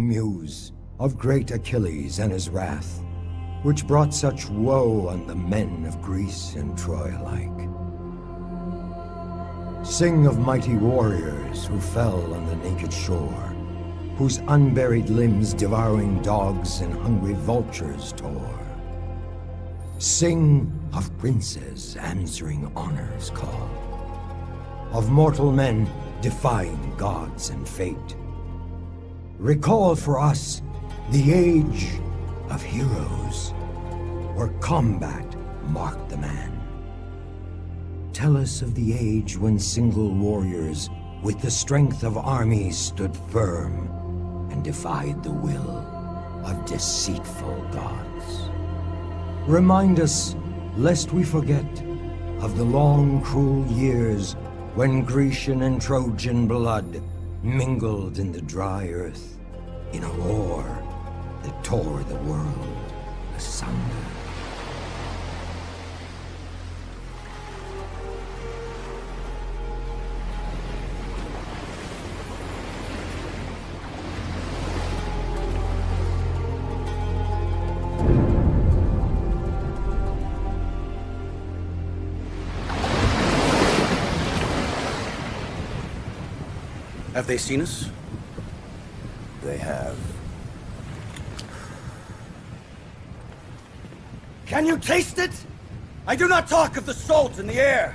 Muse of great Achilles and his wrath, which brought such woe on the men of Greece and Troy alike. Sing of mighty warriors who fell on the naked shore, whose unburied limbs devouring dogs and hungry vultures tore. Sing of princes answering honor's call, of mortal men defying gods and fate. Recall for us the age of heroes, where combat marked the man. Tell us of the age when single warriors with the strength of armies stood firm and defied the will of deceitful gods. Remind us, lest we forget, of the long, cruel years when Grecian and Trojan blood mingled in the dry earth in a war that tore the world asunder. Have they seen us? They have. Can you taste it? I do not talk of the salt in the air,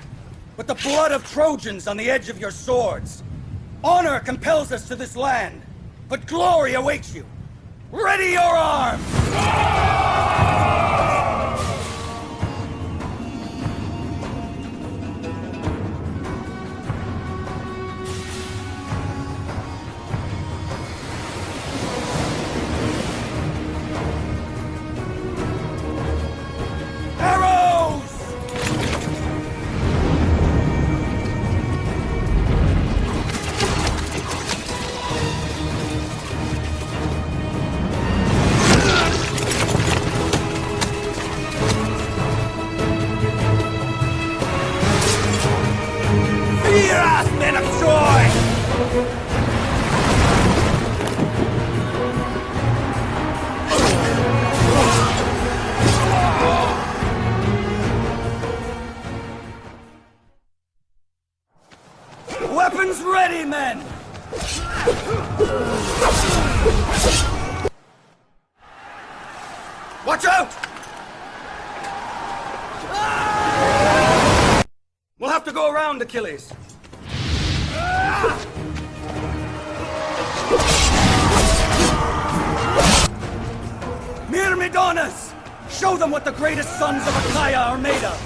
but the blood of Trojans on the edge of your swords. Honor compels us to this land, but glory awaits you. Ready your arms! Men of Troy! Weapons ready, men! Watch out! We'll have to go around Achilles. Myrmidonas! Show them what the greatest sons of Achaia are made of!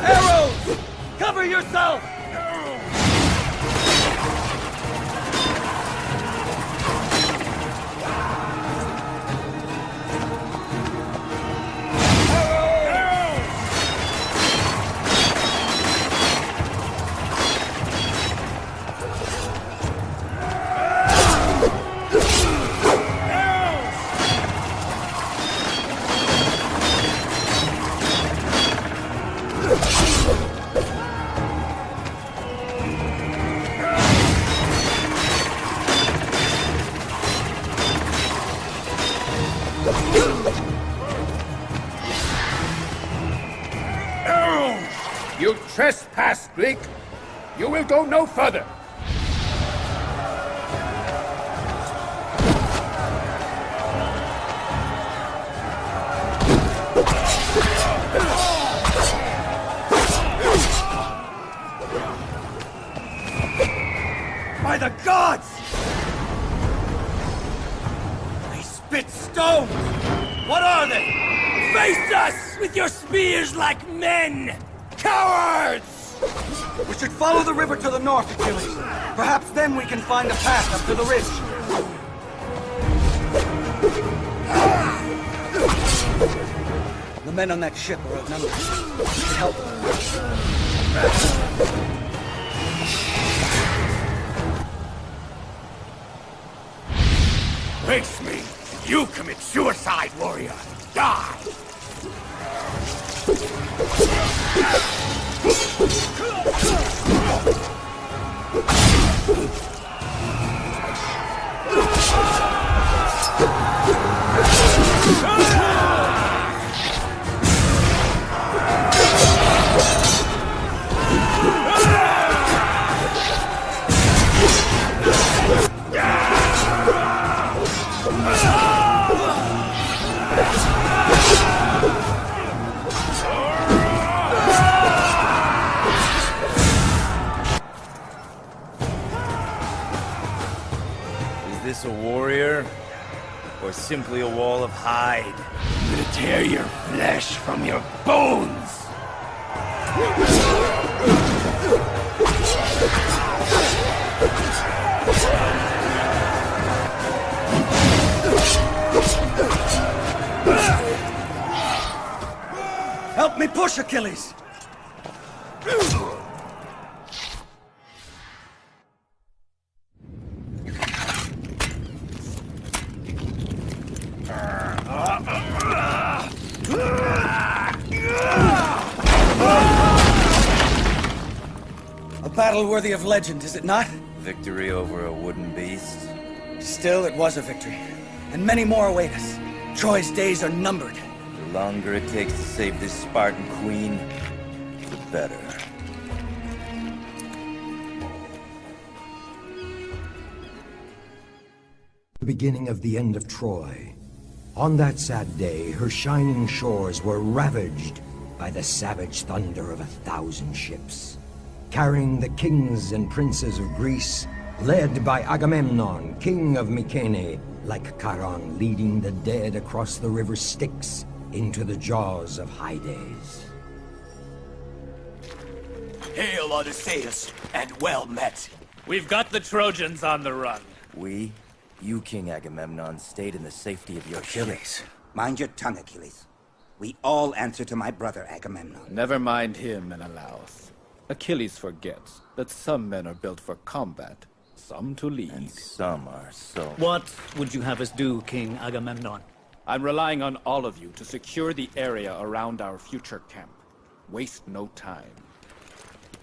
Arrows! Cover yourself! You trespass, Greek! You will go no further! By the gods! They spit stones! What are they? Face us with your spears like men! Cowards! We should follow the river to the north, Achilles. Perhaps then we can find a path up to the ridge. The men on that ship are outnumbered. We should help them. Face me! You commit suicide, warrior! Die! Is this a warrior? Or simply a wall of hide? I'm gonna tear your flesh from your bones! Help me push, Achilles! A battle worthy of legend, is it not? Victory over a wooden beast? Still, it was a victory. And many more await us. Troy's days are numbered. The longer it takes to save this Spartan queen, the better. The beginning of the end of Troy. On that sad day, her shining shores were ravaged by the savage thunder of 1,000 ships, carrying the kings and princes of Greece, led by Agamemnon, king of Mycenae, like Charon leading the dead across the river Styx into the jaws of Hades. Hail, Odysseus, and well met. We've got the Trojans on the run. We, you King Agamemnon, stayed in the safety of your ship. Achilles. Mind your tongue, Achilles. We all answer to my brother Agamemnon. Never mind him, Menelaus. Achilles forgets that some men are built for combat, some to lead. And some are so... What would you have us do, King Agamemnon? I'm relying on all of you to secure the area around our future camp. Waste no time.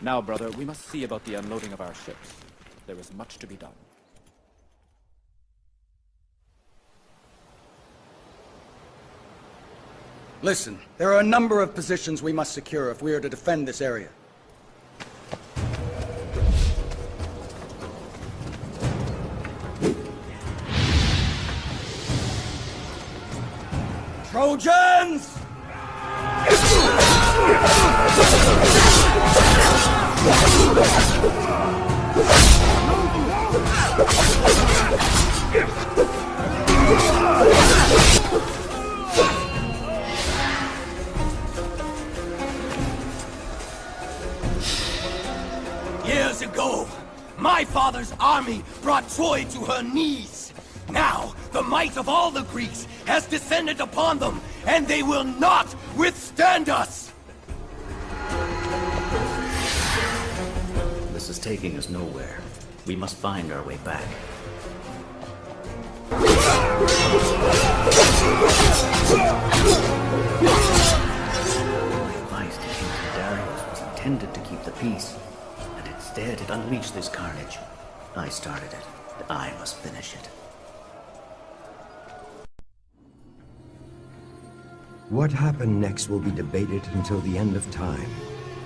Now, brother, we must see about the unloading of our ships. There is much to be done. Listen, there are a number of positions we must secure if we are to defend this area. Trojans! Years ago, my father's army brought Troy to her knees. Now, the might of all the Greeks has descended upon them, and they will not withstand us! This is taking us nowhere. We must find our way back. The advice to King Darius was intended to keep the peace, and instead it unleashed this carnage. I started it. I must finish it. What happened next will be debated until the end of time.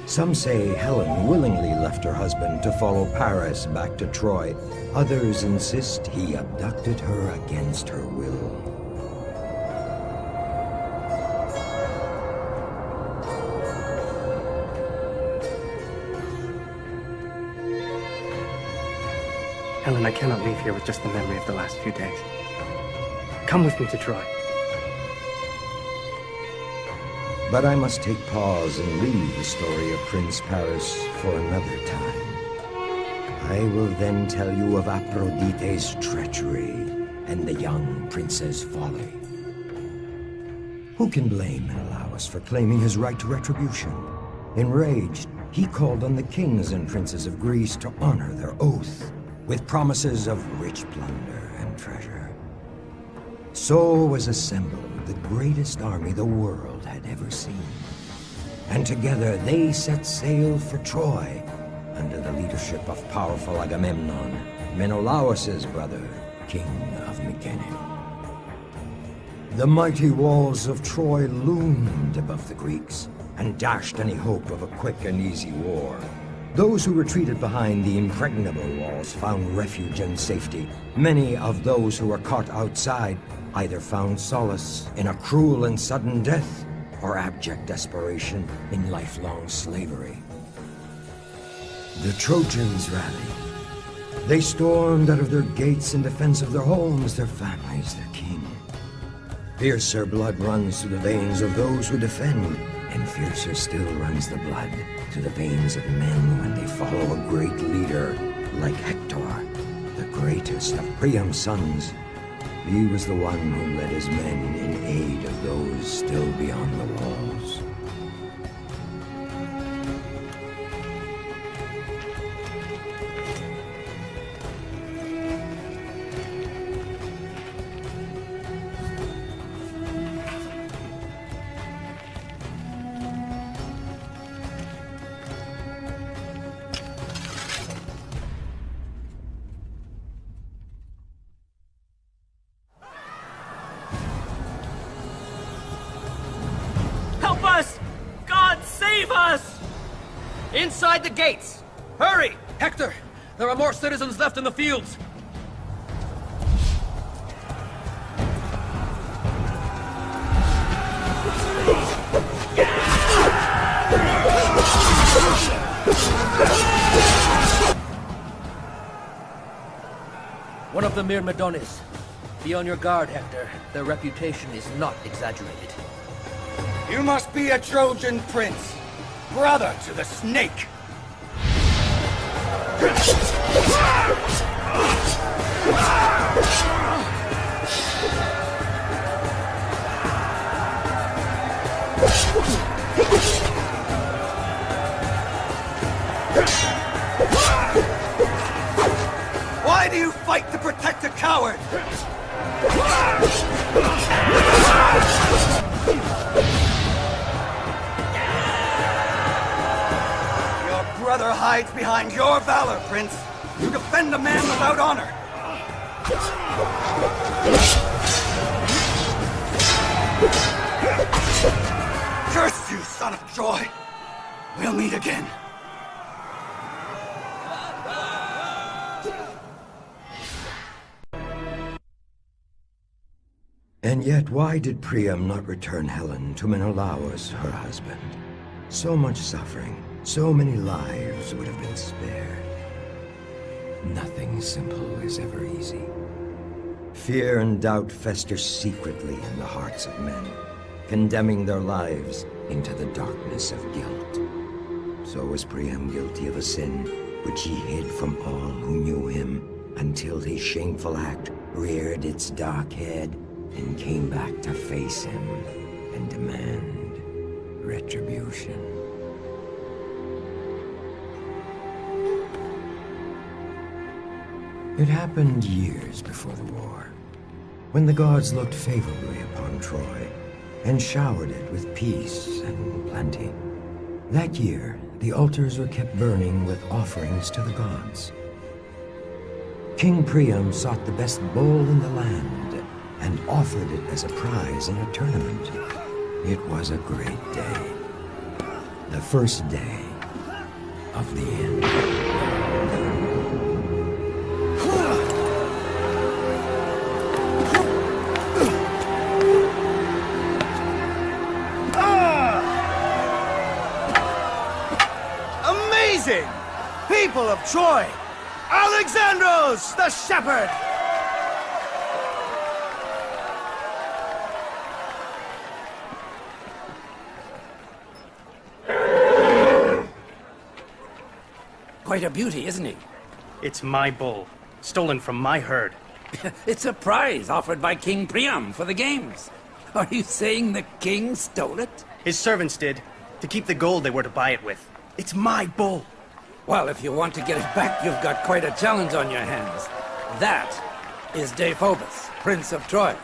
Some say Helen willingly left her husband to follow Paris back to Troy. Others insist he abducted her against her will. Helen, I cannot leave here with just the memory of the last few days. Come with me to Troy. But I must take pause and leave the story of Prince Paris for another time. I will then tell you of Aphrodite's treachery and the young prince's folly. Who can blame Menelaus for claiming his right to retribution? Enraged, he called on the kings and princes of Greece to honor their oath, with promises of rich plunder and treasure. So was assembled the greatest army the world had ever seen. And together they set sail for Troy, under the leadership of powerful Agamemnon, Menelaus's brother, king of Mycenae. The mighty walls of Troy loomed above the Greeks, and dashed any hope of a quick and easy war. Those who retreated behind the impregnable walls found refuge and safety. Many of those who were caught outside either found solace in a cruel and sudden death, or abject desperation in lifelong slavery. The Trojans rallied. They stormed out of their gates in defense of their homes, their families, their king. Fiercer blood runs through the veins of those who defend, and fiercer still runs the blood to the veins of men when they follow a great leader like Hector, the greatest of Priam's sons. He was the one who led his men in aid of those still beyond the walls. Help us! God, save us! Inside the gates! Hurry! Hector, there are more citizens left in the fields! One of the Myrmidones. Be on your guard, Hector. Their reputation is not exaggerated. You must be a Trojan prince, brother to the snake! Why do you fight to protect a coward? Your brother hides behind your valor, Prince. You defend a man without honor. Curse you, son of Troy. We'll meet again. And yet, why did Priam not return Helen to Menelaus, her husband? So much suffering, so many lives would have been spared. Nothing simple is ever easy. Fear and doubt fester secretly in the hearts of men, condemning their lives into the darkness of guilt. So was Priam guilty of a sin which he hid from all who knew him, until his shameful act reared its dark head and came back to face him and demand retribution. It happened years before the war, when the gods looked favorably upon Troy and showered it with peace and plenty. That year, the altars were kept burning with offerings to the gods. King Priam sought the best bull in the land and offered it as a prize in a tournament. It was a great day. The first day of the end. Amazing! People of Troy! Alexandros the Shepherd! Quite a beauty, isn't he? It's my bull, stolen from my herd. It's a prize offered by King Priam for the games. Are you saying the king stole it? His servants did, to keep the gold they were to buy it with. It's my bull. Well, if you want to get it back, you've got quite a challenge on your hands. That is Deiphobus, Prince of Troy.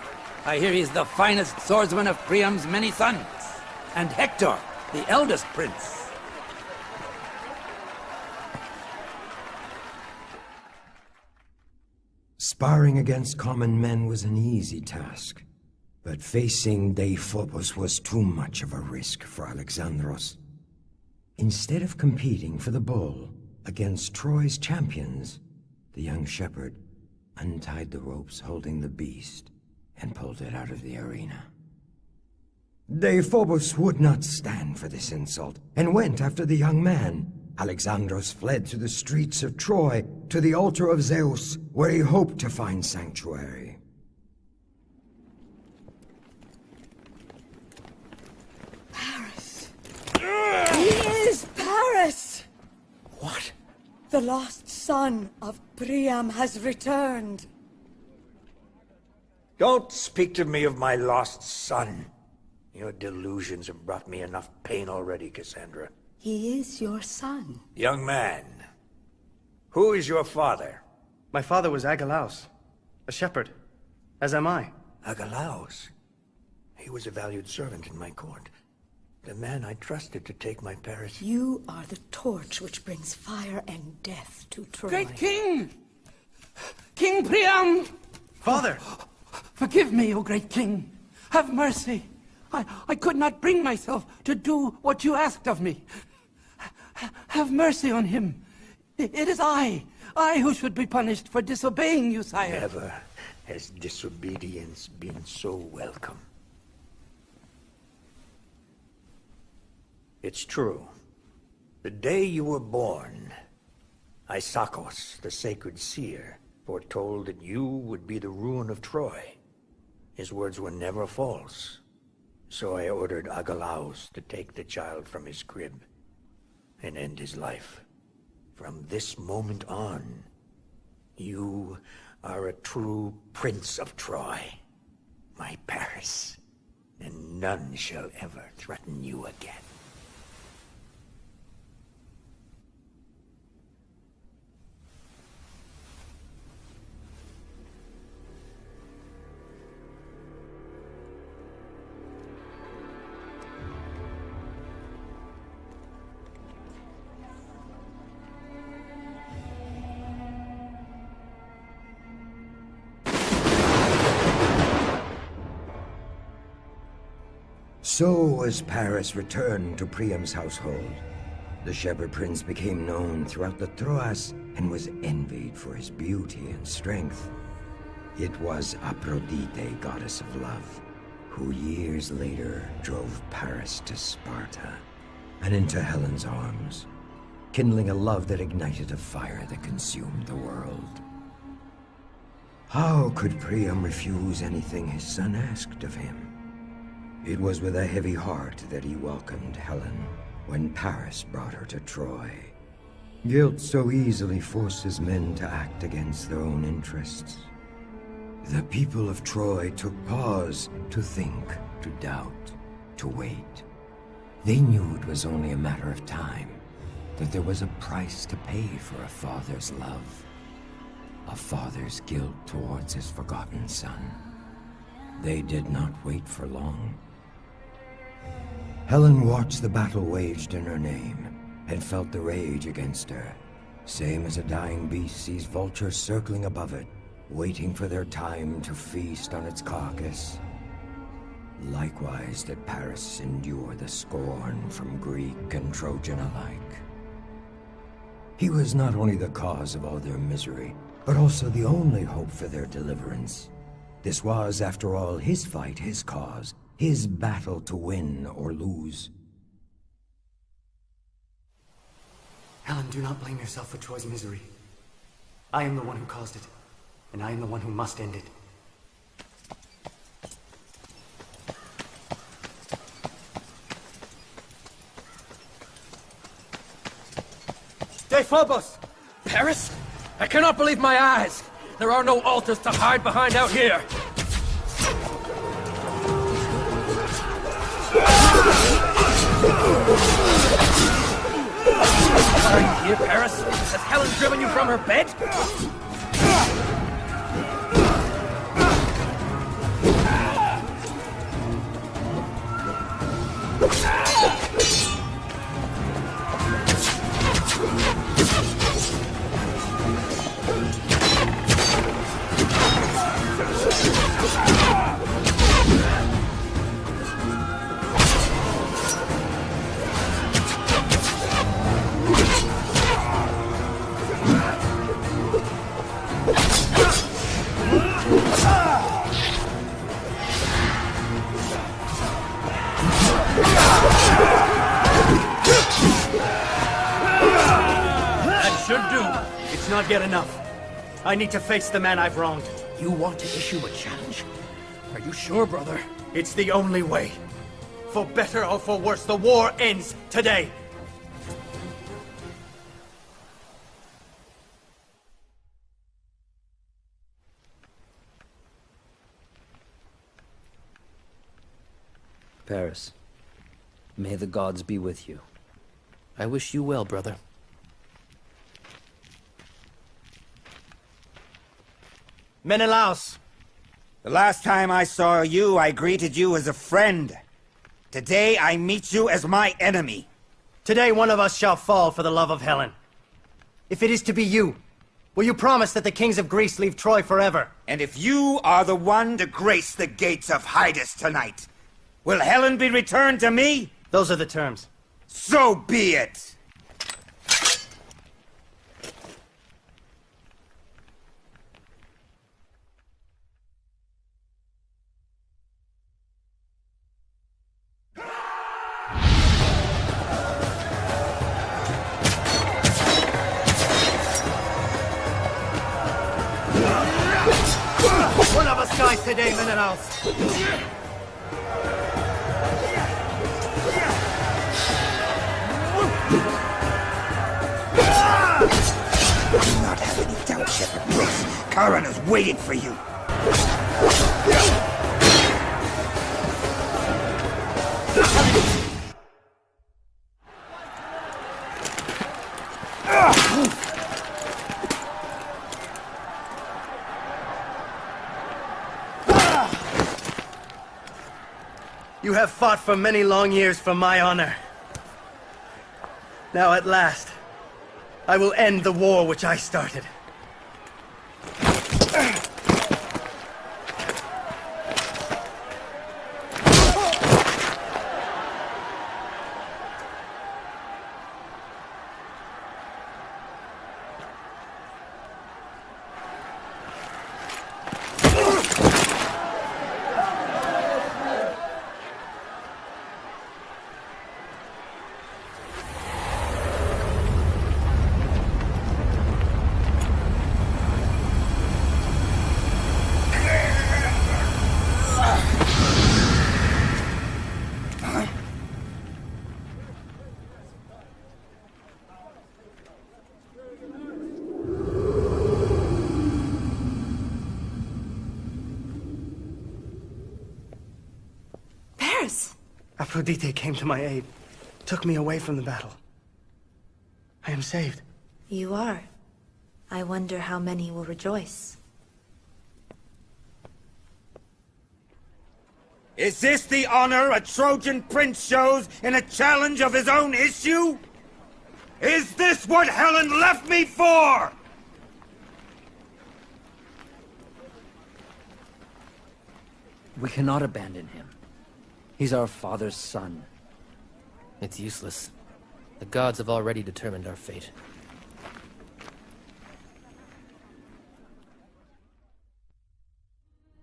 I hear he's the finest swordsman of Priam's many sons. And Hector, the eldest prince. Sparring against common men was an easy task, but facing Deiphobos was too much of a risk for Alexandros. Instead of competing for the bull against Troy's champions, the young shepherd untied the ropes holding the beast and pulled it out of the arena. Deiphobos would not stand for this insult and went after the young man. Alexandros fled through the streets of Troy to the altar of Zeus, where he hoped to find sanctuary. Paris! He is Paris! What? The lost son of Priam has returned. Don't speak to me of my lost son. Your delusions have brought me enough pain already, Cassandra. He is your son. Young man, who is your father? My father was Agelaus, a shepherd, as am I. Agelaus? He was a valued servant in my court. The man I trusted to take my Paris. You are the torch which brings fire and death to Troy. Great king! King Priam! Father! Forgive me, O great king. Have mercy. I could not bring myself to do what you asked of me. Have mercy on him. It is I who should be punished for disobeying you, sire. Never has disobedience been so welcome. It's true. The day you were born, Isakos, the sacred seer, foretold that you would be the ruin of Troy. His words were never false. So I ordered Agelaus to take the child from his crib and end his life. From this moment on, you are a true prince of Troy, my Paris, and none shall ever threaten you again. So as Paris returned to Priam's household, the shepherd prince became known throughout the Troas and was envied for his beauty and strength. It was Aphrodite, goddess of love, who years later drove Paris to Sparta and into Helen's arms, kindling a love that ignited a fire that consumed the world. How could Priam refuse anything his son asked of him? It was with a heavy heart that he welcomed Helen when Paris brought her to Troy. Guilt so easily forces men to act against their own interests. The people of Troy took pause to think, to doubt, to wait. They knew it was only a matter of time, that there was a price to pay for a father's love, a father's guilt towards his forgotten son. They did not wait for long. Helen watched the battle waged in her name and felt the rage against her, same as a dying beast sees vultures circling above it, waiting for their time to feast on its carcass. Likewise did Paris endure the scorn from Greek and Trojan alike. He was not only the cause of all their misery, but also the only hope for their deliverance. This was, after all, his fight, his cause, his battle to win or lose. Helen, do not blame yourself for Troy's misery. I am the one who caused it, and I am the one who must end it. Deiphobos! Paris? I cannot believe my eyes! There are no altars to hide behind out here! Are you here, Paris? Has Helen driven you from her bed? It's not yet enough. I need to face the man I've wronged. You want to issue a challenge? Are you sure, brother? It's the only way. For better or for worse, the war ends today. Paris, may the gods be with you. I wish you well, brother. Menelaus! The last time I saw you, I greeted you as a friend. Today, I meet you as my enemy. Today, one of us shall fall for the love of Helen. If it is to be you, will you promise that the kings of Greece leave Troy forever? And if you are the one to grace the gates of Hydas tonight, will Helen be returned to me? Those are the terms. So be it! One of us dies today, Menelaus. Do not have any doubt, Shepherd Prince. Charon is waiting for you. You have fought for many long years for my honor. Now at last, I will end the war which I started. Aphrodite came to my aid, took me away from the battle. I am saved. You are. I wonder how many will rejoice. Is this the honor a Trojan prince shows in a challenge of his own issue? Is this what Helen left me for? We cannot abandon him. He's our father's son. It's useless. The gods have already determined our fate.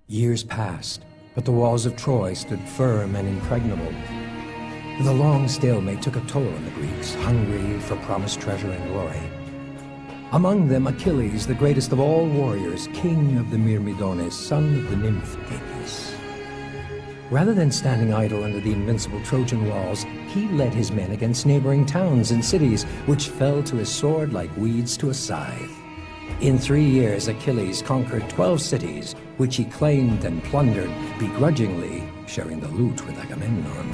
Years passed, but the walls of Troy stood firm and impregnable. The long stalemate took a toll on the Greeks, hungry for promised treasure and glory. Among them Achilles, the greatest of all warriors, king of the Myrmidones, son of the nymph Thetis. Rather than standing idle under the invincible Trojan walls, he led his men against neighboring towns and cities, which fell to his sword like weeds to a scythe. In 3 years, Achilles conquered 12 cities, which he claimed and plundered, begrudgingly sharing the loot with Agamemnon.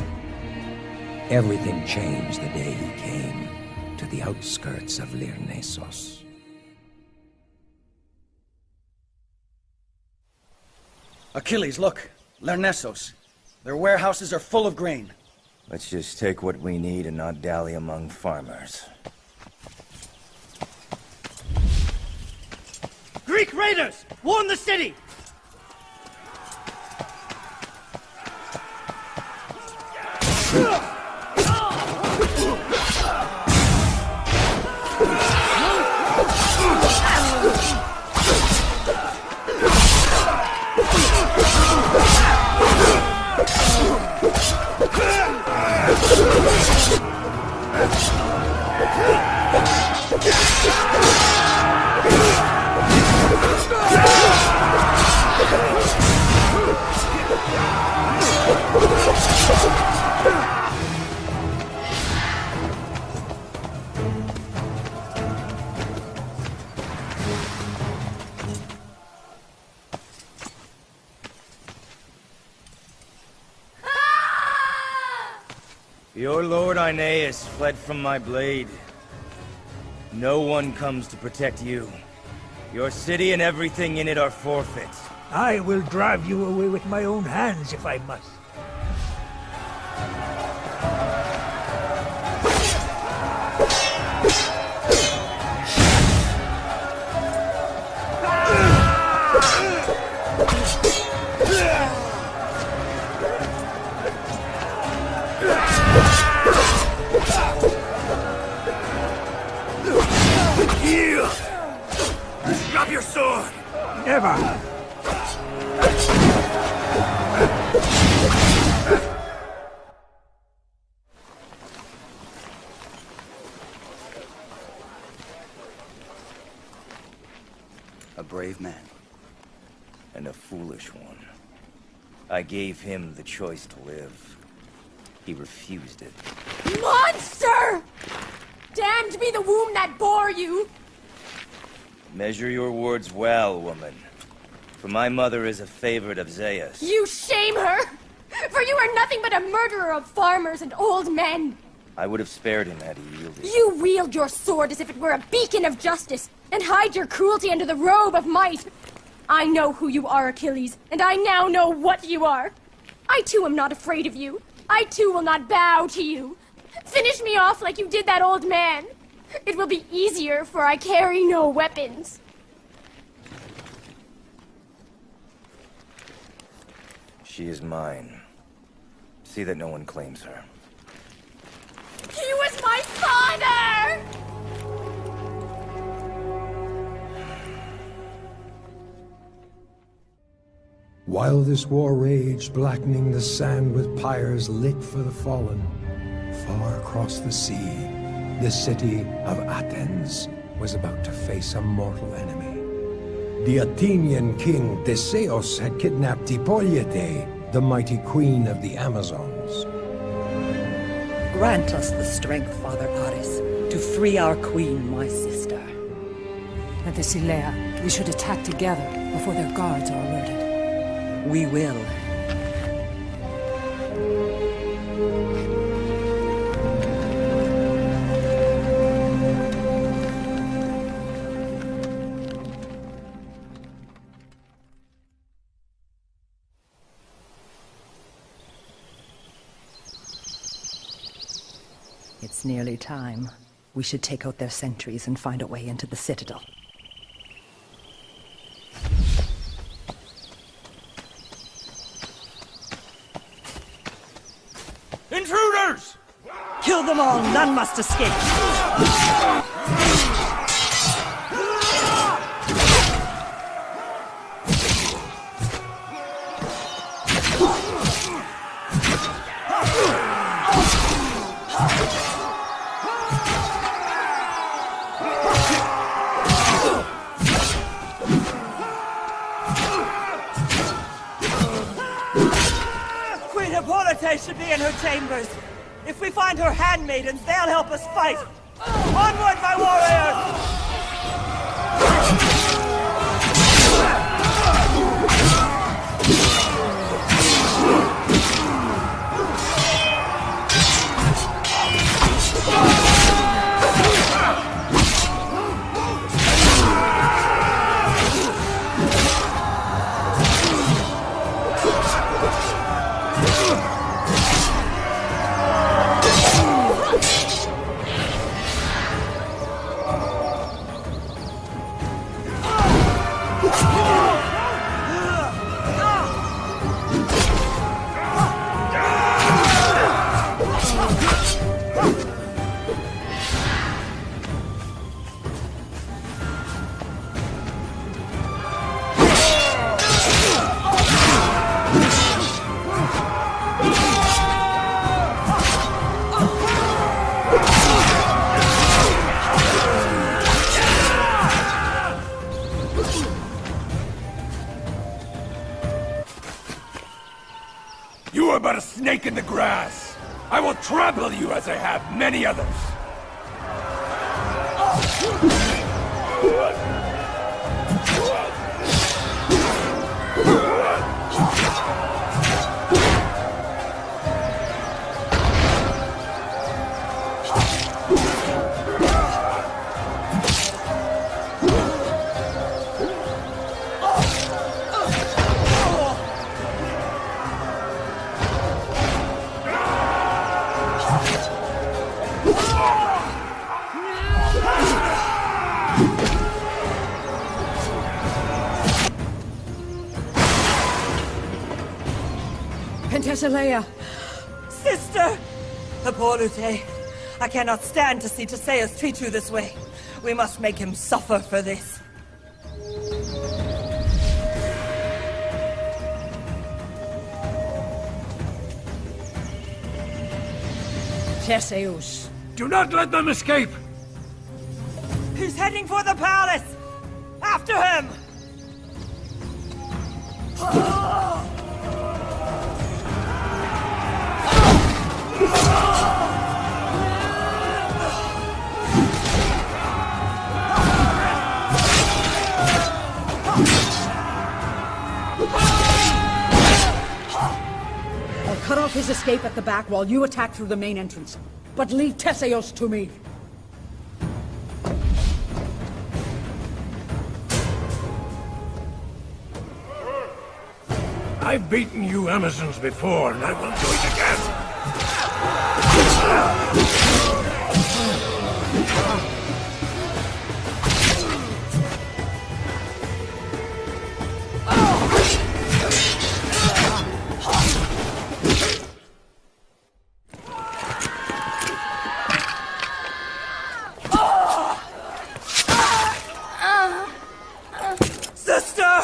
Everything changed the day he came to the outskirts of Lyrnessos. Achilles, look. Lyrnessos. Their warehouses are full of grain. Let's just take what we need and not dally among farmers. Greek raiders! Warn the city! Your lord Aeneas fled from my blade. No one comes to protect you. Your city and everything in it are forfeit. I will drive you away with my own hands if I must. Drop your sword! Never! A brave man. And a foolish one. I gave him the choice to live. He refused it. Monster! Damned be the womb that bore you! Measure your words well, woman. For my mother is a favorite of Zeus. You shame her! For you are nothing but a murderer of farmers and old men! I would have spared him had he yielded. You wield your sword as if it were a beacon of justice, and hide your cruelty under the robe of might. I know who you are, Achilles, and I now know what you are. I too am not afraid of you. I too will not bow to you. Finish me off like you did that old man. It will be easier, for I carry no weapons. She is mine. See that no one claims her. He was my father! While this war raged, blackening the sand with pyres lit for the fallen, far across the sea, the city of Athens was about to face a mortal enemy. The Athenian king Theseus had kidnapped Hippolyte, the mighty queen of the Amazons. Grant us the strength, Father Paris, to free our queen, my sister. At the Silea, we should attack together before their guards are alerted. We will. It's nearly time. We should take out their sentries and find a way into the citadel. Intruders! Kill them all, none must escape. Queen Hippolyte should be in her chambers. If we find her handmaidens, they'll help us fight. Onward, my warriors! You are but a snake in the grass. I will trample you as I have many others. Penthesilea! Sister! Hippolyte, I cannot stand to see Theseus treat you this way. We must make him suffer for this. Theseus. Do not let them escape! He's heading for the palace! After him! I'll cut off his escape at the back while you attack through the main entrance. But leave Theseus to me. I've beaten you Amazons before, and I will do it again! Sister!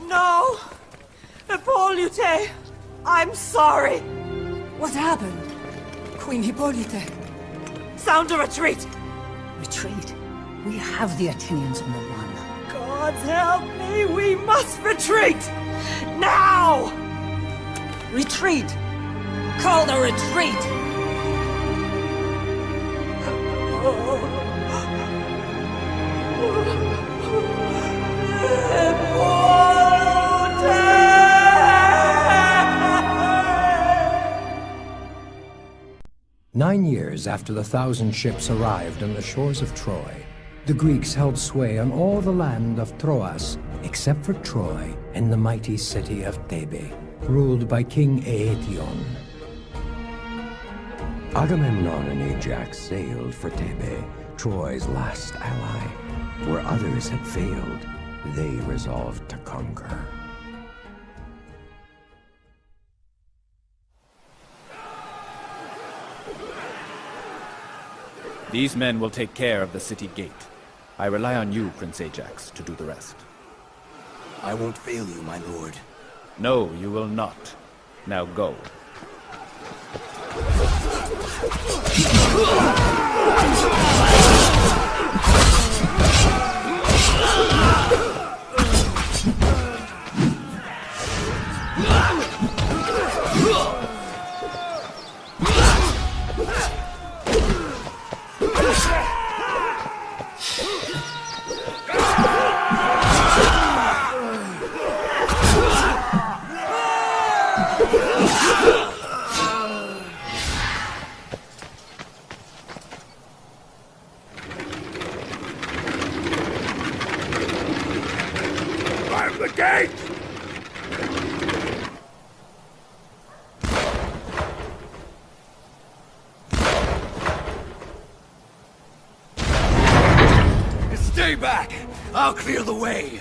No! Hippolyte! I'm sorry! What happened? Queen Hippolyte. Sound a retreat! Retreat? We have the Athenians on the run. Gods help me! We must retreat! Now! Retreat! Call the retreat! Nine years after the 1,000 ships arrived on the shores of Troy, the Greeks held sway on all the land of Troas, except for Troy and the mighty city of Thebe, ruled by King Aetion. Agamemnon and Ajax sailed for Thebe, Troy's last ally. Where others had failed, they resolved to conquer. These men will take care of the city gate. I rely on you, Prince Ajax, to do the rest. I won't fail you, my lord. No, you will not. Now go. Climb the gate! Stay back! I'll clear the way!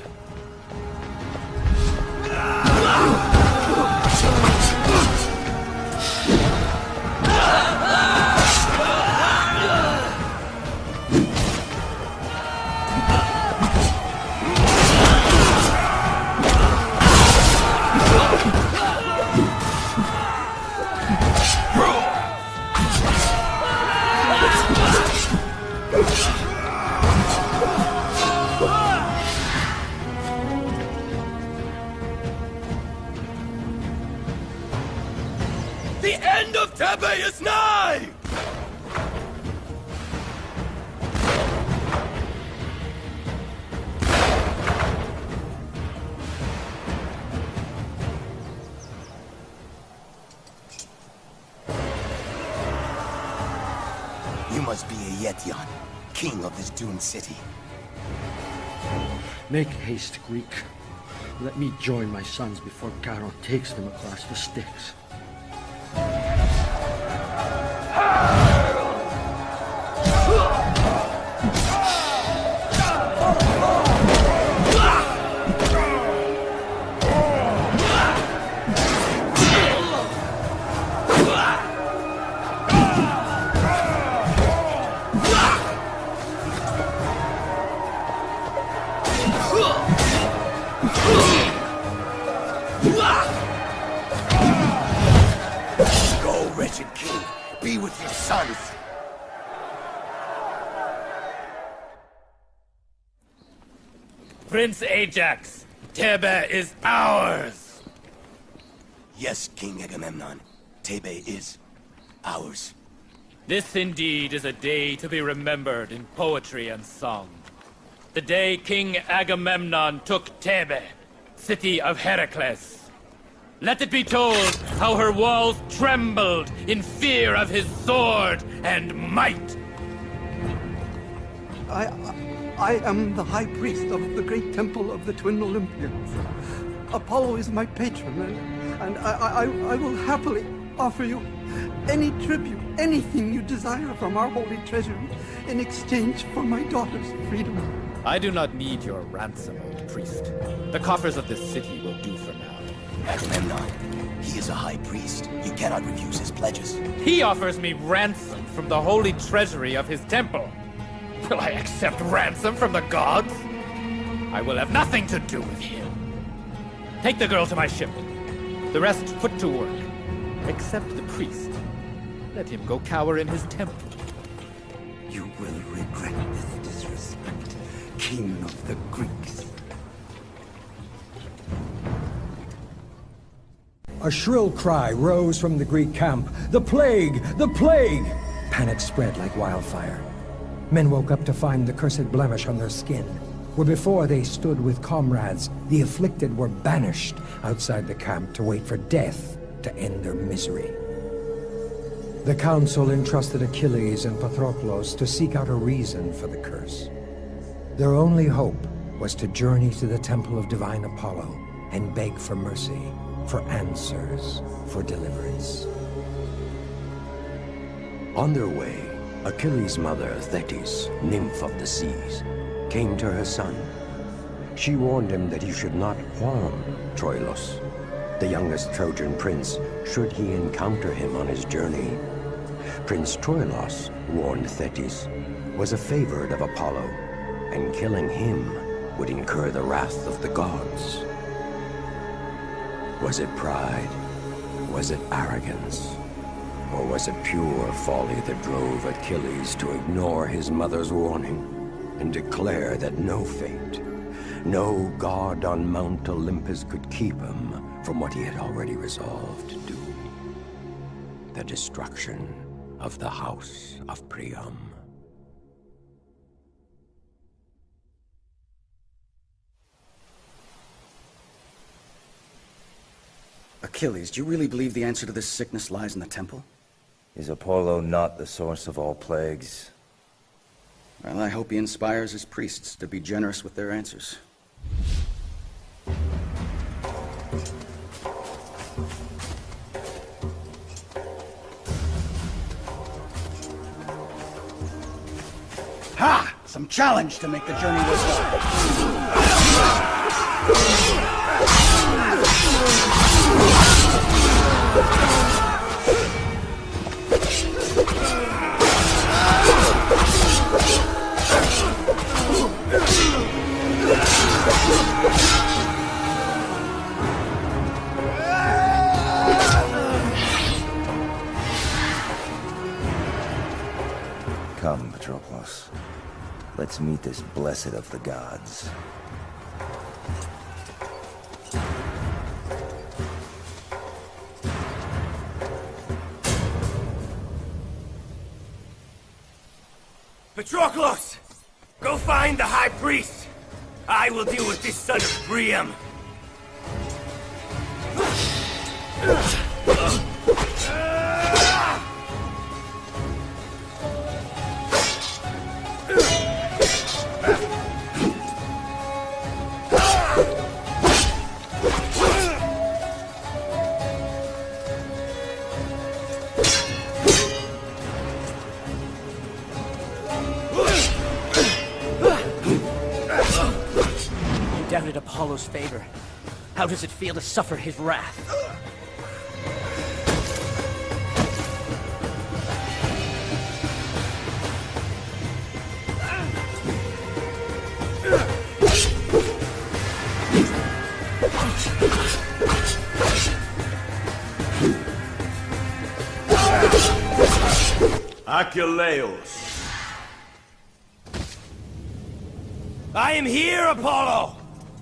The end of Thebe is nigh! You must be Aetion, king of this doomed city. Make haste, Greek. Let me join my sons before Charon takes them across the Styx. wretched king. Be with your sons. Prince Ajax, Tebe is ours! Yes, King Agamemnon. Tebe is ours. This indeed is a day to be remembered in poetry and song. The day King Agamemnon took Tebe, city of Heracles. Let it be told how her walls trembled in fear of his sword and might. I am the high priest of the great temple of the twin Olympians. Apollo is my patron, and I will happily offer you any tribute, anything you desire from our holy treasury in exchange for my daughter's freedom. I do not need your ransom, old priest. The coffers of this city will do for now. Agamemnon, he is a high priest. You cannot refuse his pledges. He offers me ransom from the holy treasury of his temple. Will I accept ransom from the gods? I will have nothing to do with him. Take the girl to my ship. The rest put to work. Except the priest. Let him go cower in his temple. You will regret this disrespect, King of the Greeks. A shrill cry rose from the Greek camp. The plague! The plague! Panic spread like wildfire. Men woke up to find the cursed blemish on their skin, where before they stood with comrades, the afflicted were banished outside the camp to wait for death to end their misery. The council entrusted Achilles and Patroclus to seek out a reason for the curse. Their only hope was to journey to the temple of divine Apollo and beg for mercy, for answers, for deliverance. On their way, Achilles' mother, Thetis, nymph of the seas, came to her son. She warned him that he should not harm Troilus, the youngest Trojan prince, should he encounter him on his journey. Prince Troilus, warned Thetis, was a favorite of Apollo, and killing him would incur the wrath of the gods. Was it pride? Was it arrogance? Or was it pure folly that drove Achilles to ignore his mother's warning and declare that no fate, no god on Mount Olympus could keep him from what he had already resolved to do? The destruction of the house of Priam. Achilles, do you really believe the answer to this sickness lies in the temple? Is Apollo not the source of all plagues? Well, I hope he inspires his priests to be generous with their answers. Ha! Some challenge to make the journey worthwhile. Come, Patroclus. Let's meet this blessed of the gods. Patroclus! Go find the High Priest! I will deal with this son of Priam! Doubted Apollo's favor. How does it feel to suffer his wrath? Achilleus. I am here, Apollo!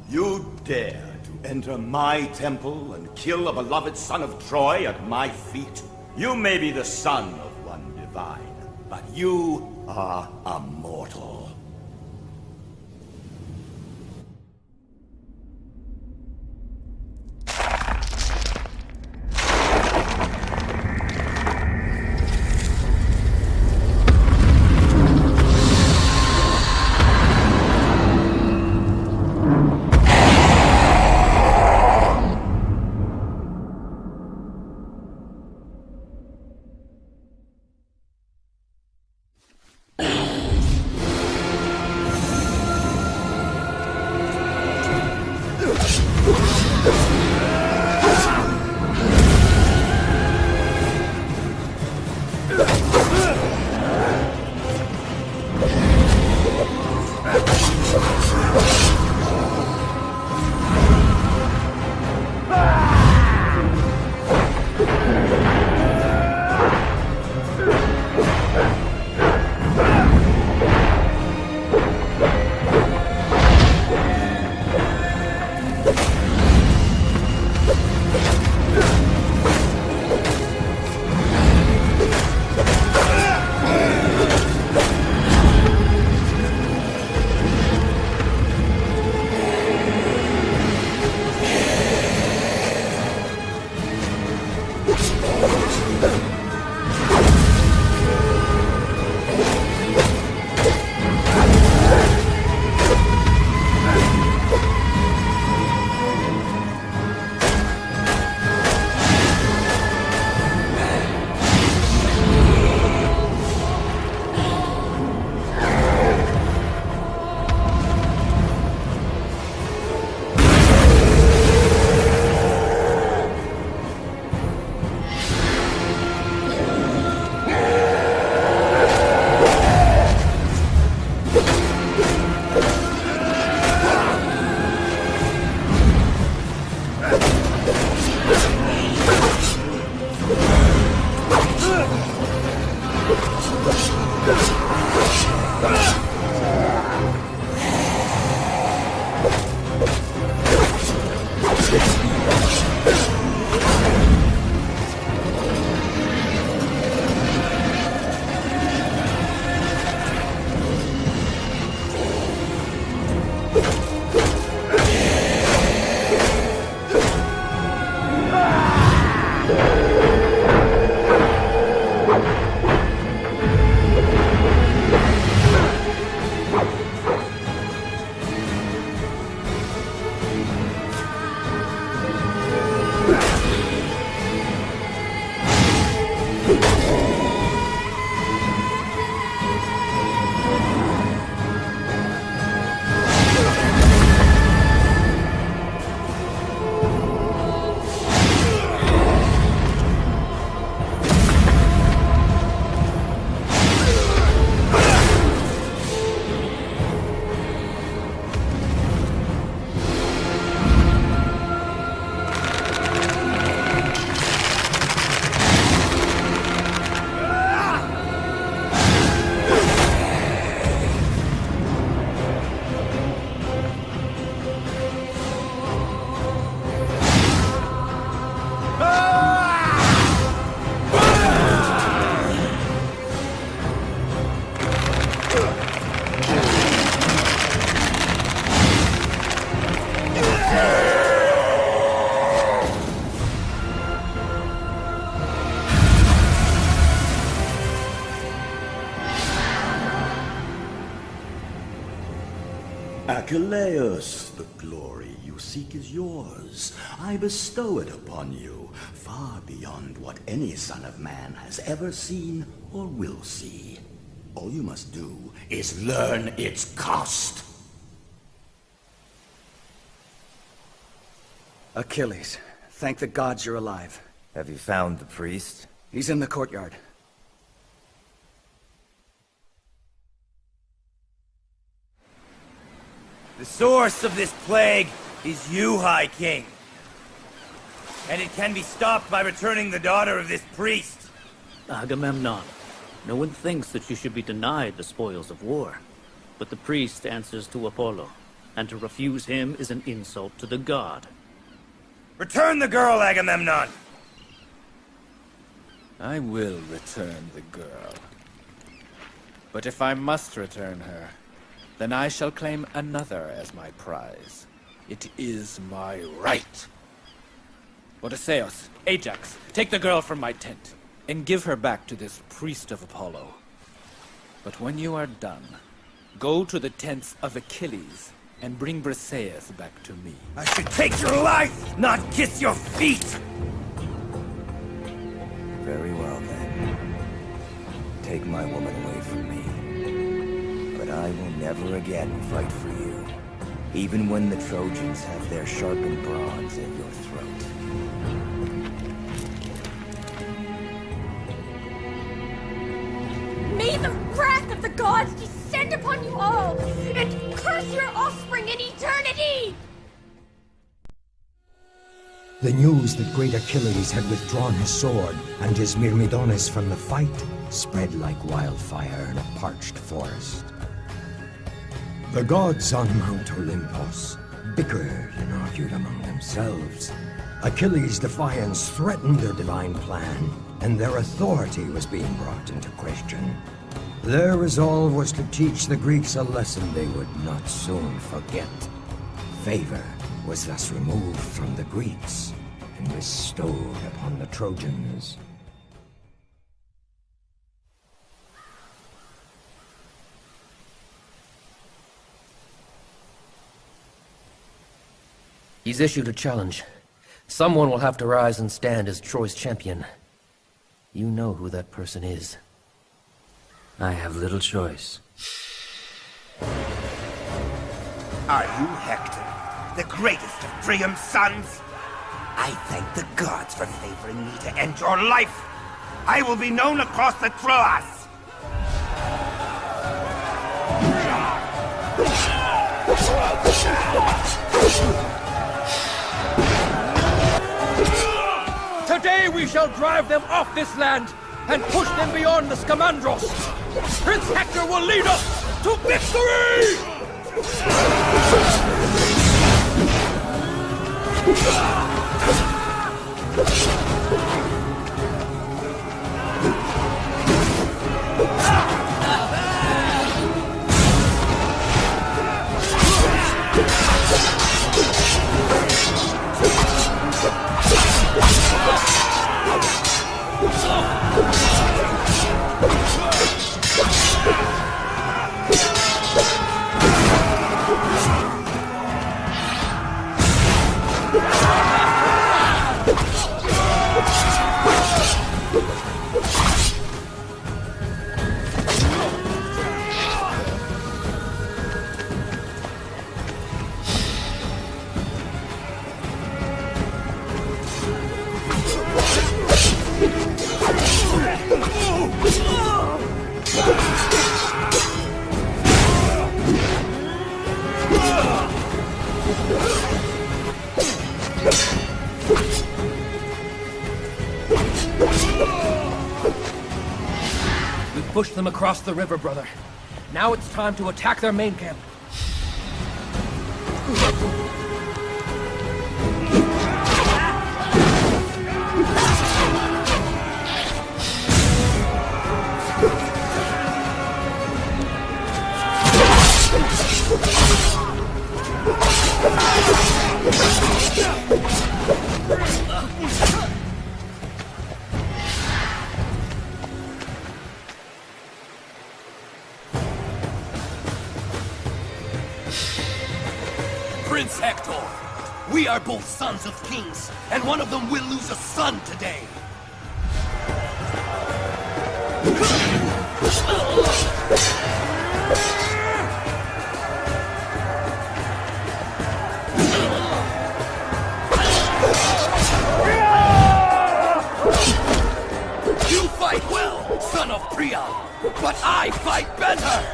You dare to enter my temple and kill a beloved son of Troy at my feet? You may be the son of one divine, but you are a mortal. Achilleus, the glory you seek is yours. I bestow it upon you, far beyond what any son of man has ever seen or will see. All you must do is learn its cost. Achilles, thank the gods you're alive. Have you found the priest? He's in the courtyard. The source of this plague is you, High King. And it can be stopped by returning the daughter of this priest. Agamemnon, no one thinks that you should be denied the spoils of war. But the priest answers to Apollo, and to refuse him is an insult to the god. Return the girl, Agamemnon! I will return the girl. But if I must return her, then I shall claim another as my prize. It is my right. Odysseus, Ajax, take the girl from my tent, and give her back to this priest of Apollo. But when you are done, go to the tents of Achilles, and bring Briseis back to me. I should take your life, not kiss your feet! Very well, then. Take my woman away from me. But I will never again fight for you, even when the Trojans have their sharpened bronze at your throat. May the wrath of the gods descend upon you all, and curse your offspring in eternity! The news that great Achilles had withdrawn his sword and his Myrmidones from the fight spread like wildfire in a parched forest. The gods on Mount Olympus bickered and argued among themselves. Achilles' defiance threatened their divine plan, and their authority was being brought into question. Their resolve was to teach the Greeks a lesson they would not soon forget. Favor was thus removed from the Greeks and bestowed upon the Trojans. He's issued a challenge. Someone will have to rise and stand as Troy's champion. You know who that person is. I have little choice. Are you Hector, the greatest of Priam's sons? I thank the gods for favoring me to end your life. I will be known across the Troas. Today we shall drive them off this land and push them beyond the Scamandros. Prince Hector will lead us to victory! We've pushed them across the river, brother. Now it's time to attack their main camp. Prince Hector, we are both sons of kings, and one of them will lose a son today. You fight well, son of Priam, but I fight better!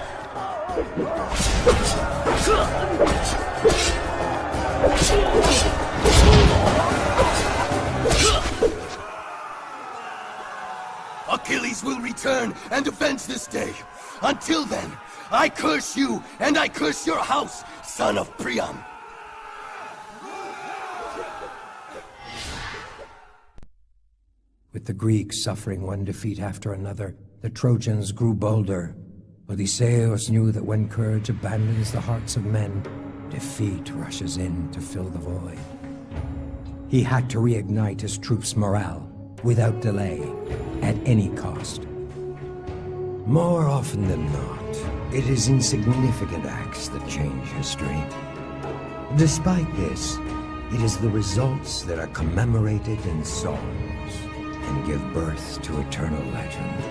Achilles will return and avenge this day. Until then, I curse you, and I curse your house, son of Priam. With the Greeks suffering one defeat after another, the Trojans grew bolder. Odysseus knew that when courage abandons the hearts of men, defeat rushes in to fill the void. He had to reignite his troops' morale, without delay, at any cost. More often than not, it is insignificant acts that change history. Despite this, it is the results that are commemorated in songs and give birth to eternal legends.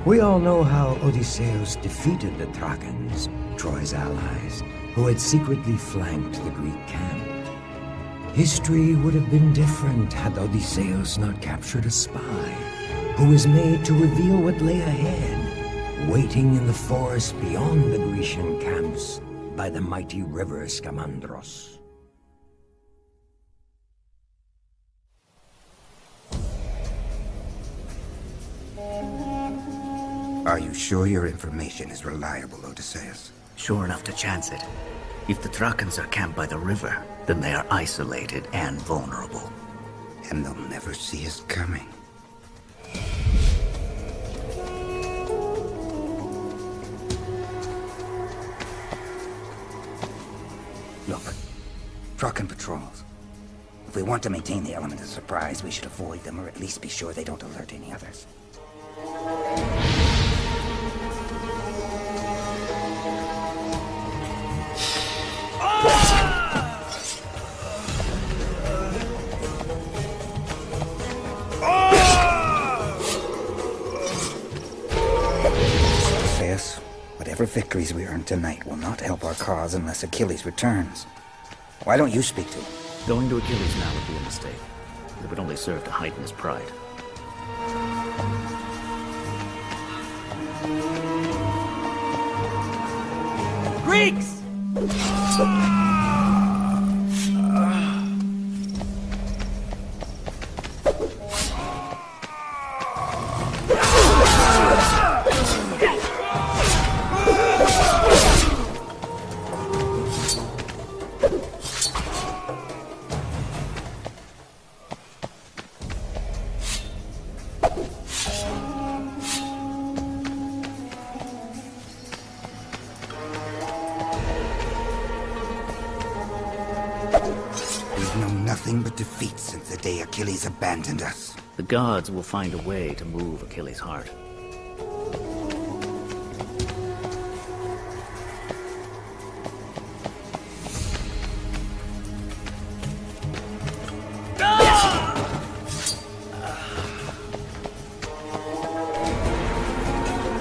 We all know how Odysseus defeated the Trojans, Troy's allies, who had secretly flanked the Greek camp. History would have been different had Odysseus not captured a spy, who was made to reveal what lay ahead, waiting in the forest beyond the Grecian camps by the mighty river Scamandros. Are you sure your information is reliable, Odysseus? Sure enough to chance it. If the Trojans are camped by the river, then they are isolated and vulnerable. And they'll never see us coming. Look, Trojan patrols. If we want to maintain the element of surprise, we should avoid them, or at least be sure they don't alert any others. Odysseus, whatever victories we earn tonight will not help our cause unless Achilles returns. Why don't you speak to him? Going to Achilles now would be a mistake. It would only serve to heighten his pride. Greeks! We've known nothing but defeat since the day Achilles abandoned us. The gods will find a way to move Achilles' heart.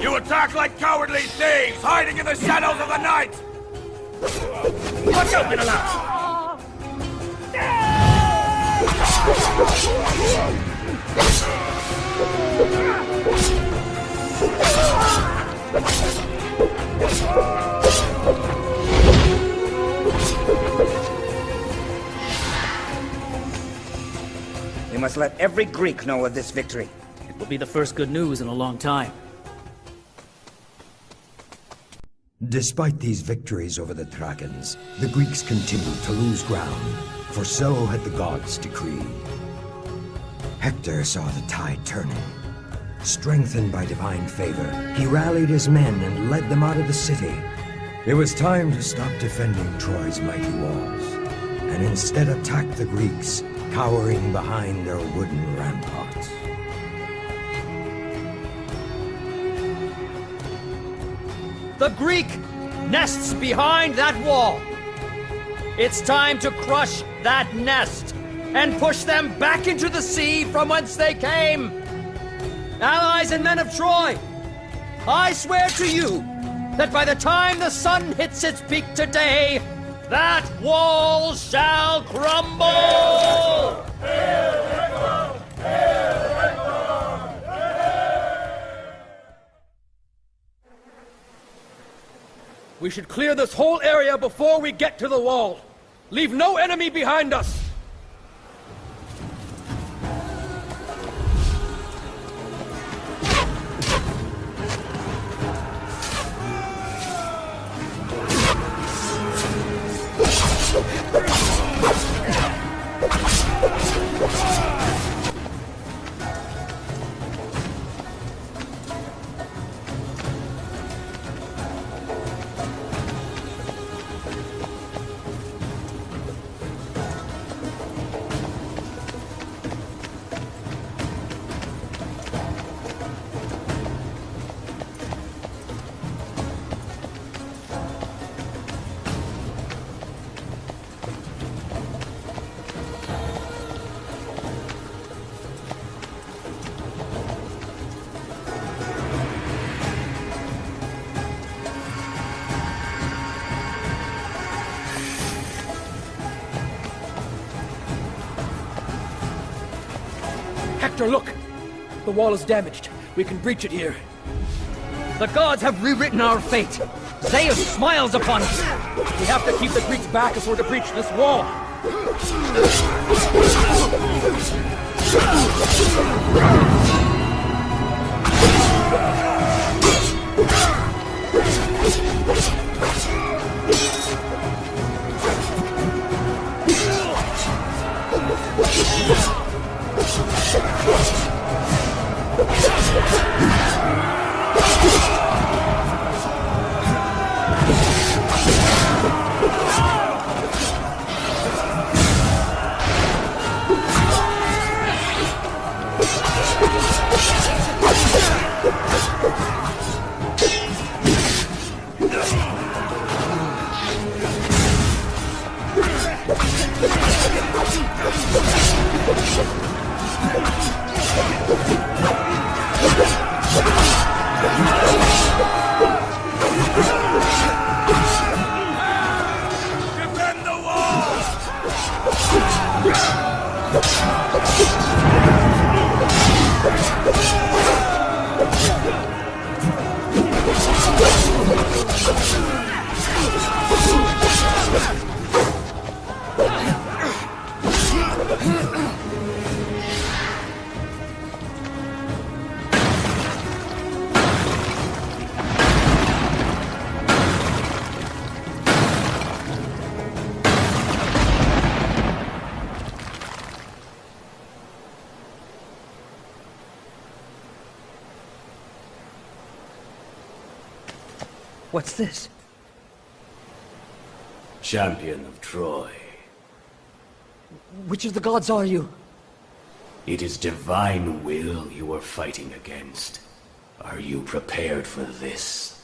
You attack like cowardly thieves, hiding in the shadows of the night! Watch out, Menelaus! We must let every Greek know of this victory. It will be the first good news in a long time. Despite these victories over the Trojans, the Greeks continued to lose ground, for so had the gods decreed. Hector saw the tide turning. Strengthened by divine favor, he rallied his men and led them out of the city. It was time to stop defending Troy's mighty walls, and instead attack the Greeks, cowering behind their wooden ramparts. The Greek nests behind that wall. It's time to crush that nest and push them back into the sea from whence they came. Allies and men of Troy, I swear to you that by the time the sun hits its peak today, that wall shall crumble! We should clear this whole area before we get to the wall. Leave no enemy behind us! Master, look! The wall is damaged. We can breach it here. The gods have rewritten our fate. Zeus smiles upon us. We have to keep the Greeks back if we're to breach this wall. Defend the wall! What's this? Champion of Troy. Which of the gods are you? It is divine will you are fighting against. Are you prepared for this?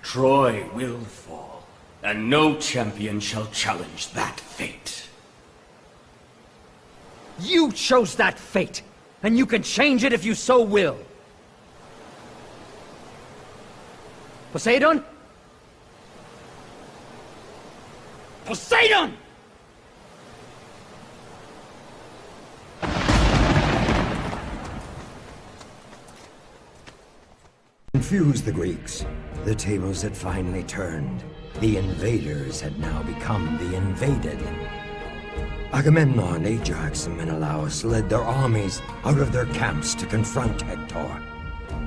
Troy will fall, and no champion shall challenge that fate. You chose that fate, and you can change it if you so will. Poseidon? Poseidon! Confused the Greeks. The tables had finally turned. The invaders had now become the invaded. Agamemnon, Ajax, and Menelaus led their armies out of their camps to confront Hector.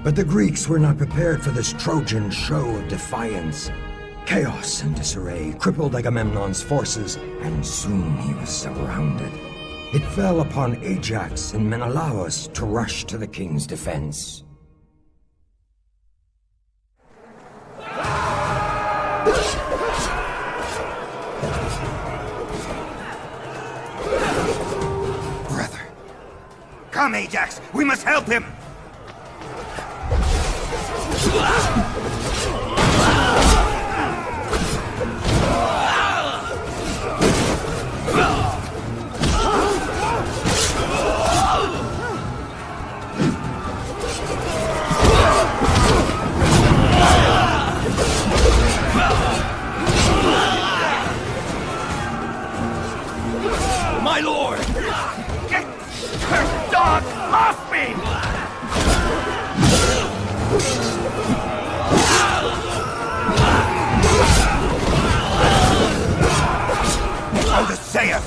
But the Greeks were not prepared for this Trojan show of defiance. Chaos and disarray crippled Agamemnon's forces, and soon he was surrounded. It fell upon Ajax and Menelaus to rush to the king's defense. Brother. Come, Ajax! We must help him! My lord! Get cursed dog off me! Odysseus!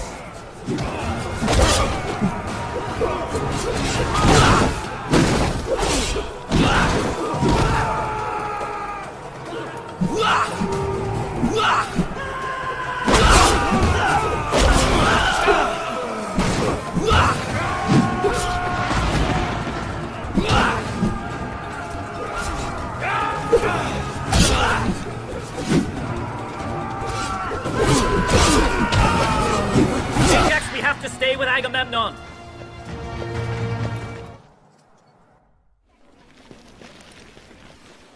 Ajax, we have to stay with Agamemnon.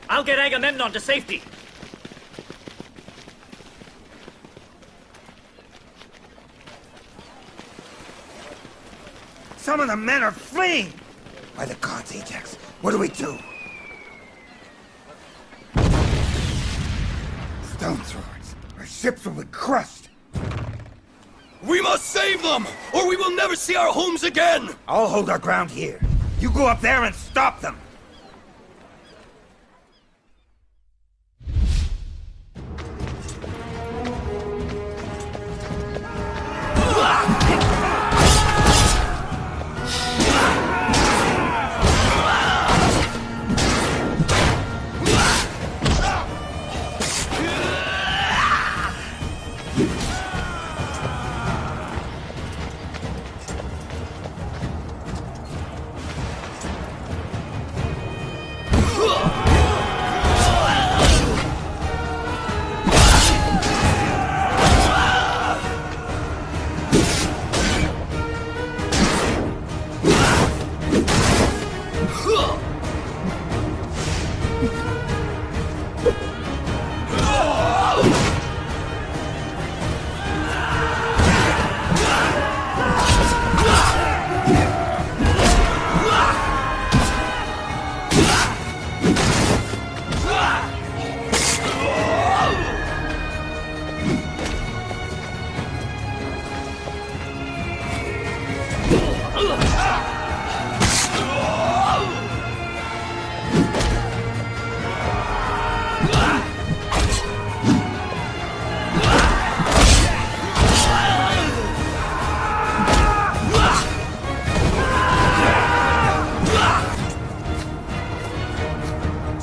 I'll get Agamemnon to safety. Some of the men are fleeing! By the gods, Ajax, what do we do? Stone throwers! Our ships will be crushed! We must save them, or we will never see our homes again! I'll hold our ground here. You go up there and stop them!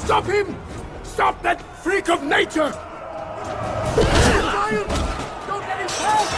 Stop him! Stop that freak of nature! Giant! Don't let him pass!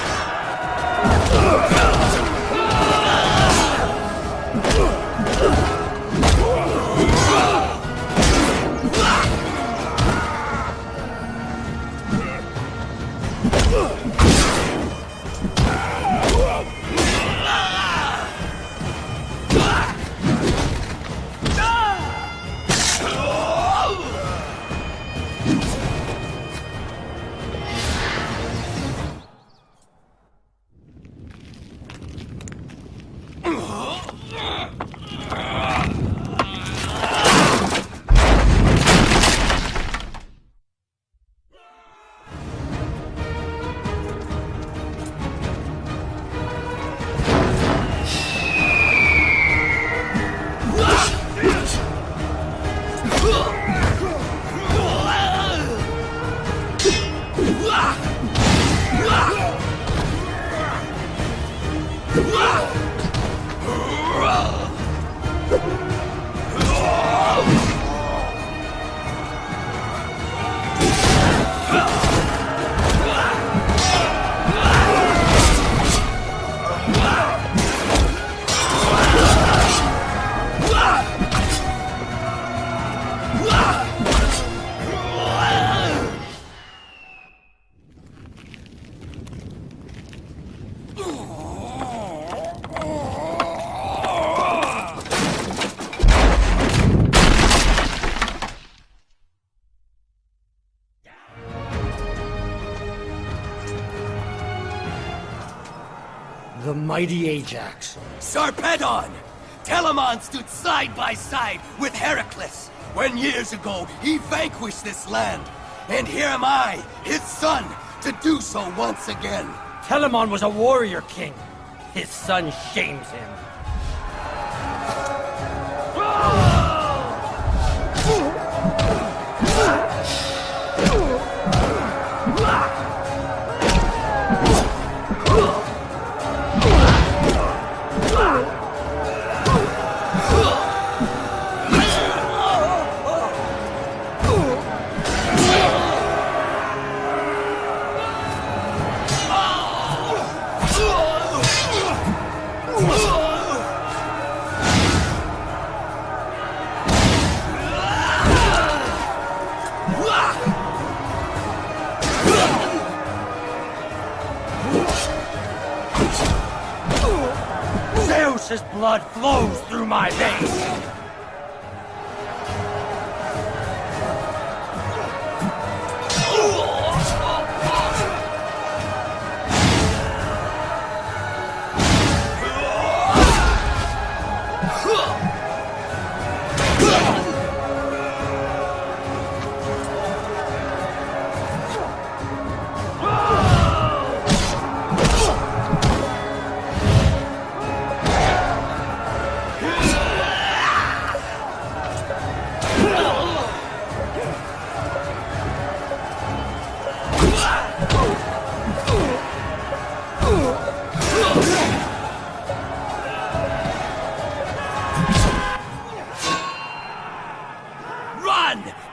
The mighty Ajax. Sarpedon! Telamon stood side by side with Heracles when years ago he vanquished this land. And here am I, his son, to do so once again. Telamon was a warrior king. His son shames him. Zeus's blood flows through my veins!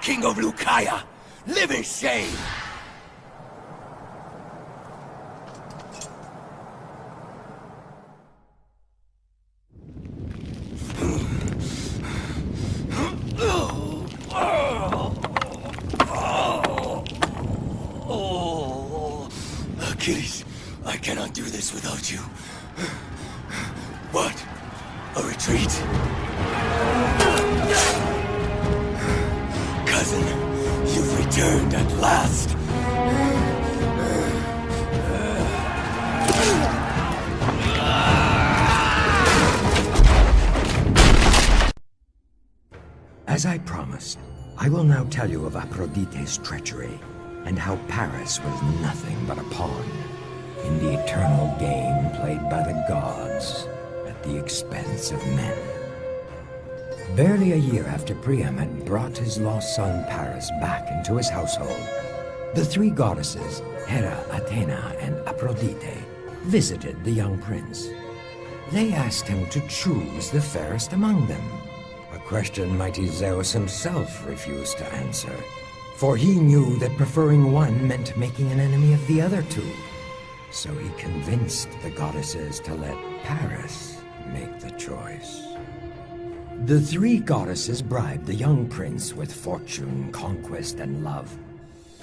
King of Lucaya! Live in shame! Achilles, I cannot do this without you. What? A retreat? Cousin, you've returned at last. As I promised, I will now tell you of Aphrodite's treachery, and how Paris was nothing but a pawn in the eternal game played by the gods at the expense of men. Barely a year after Priam had brought his lost son Paris back into his household, the three goddesses, Hera, Athena, and Aphrodite, visited the young prince. They asked him to choose the fairest among them, a question mighty Zeus himself refused to answer, for he knew that preferring one meant making an enemy of the other two. So he convinced the goddesses to let Paris make the choice. The three goddesses bribed the young prince with fortune, conquest, and love.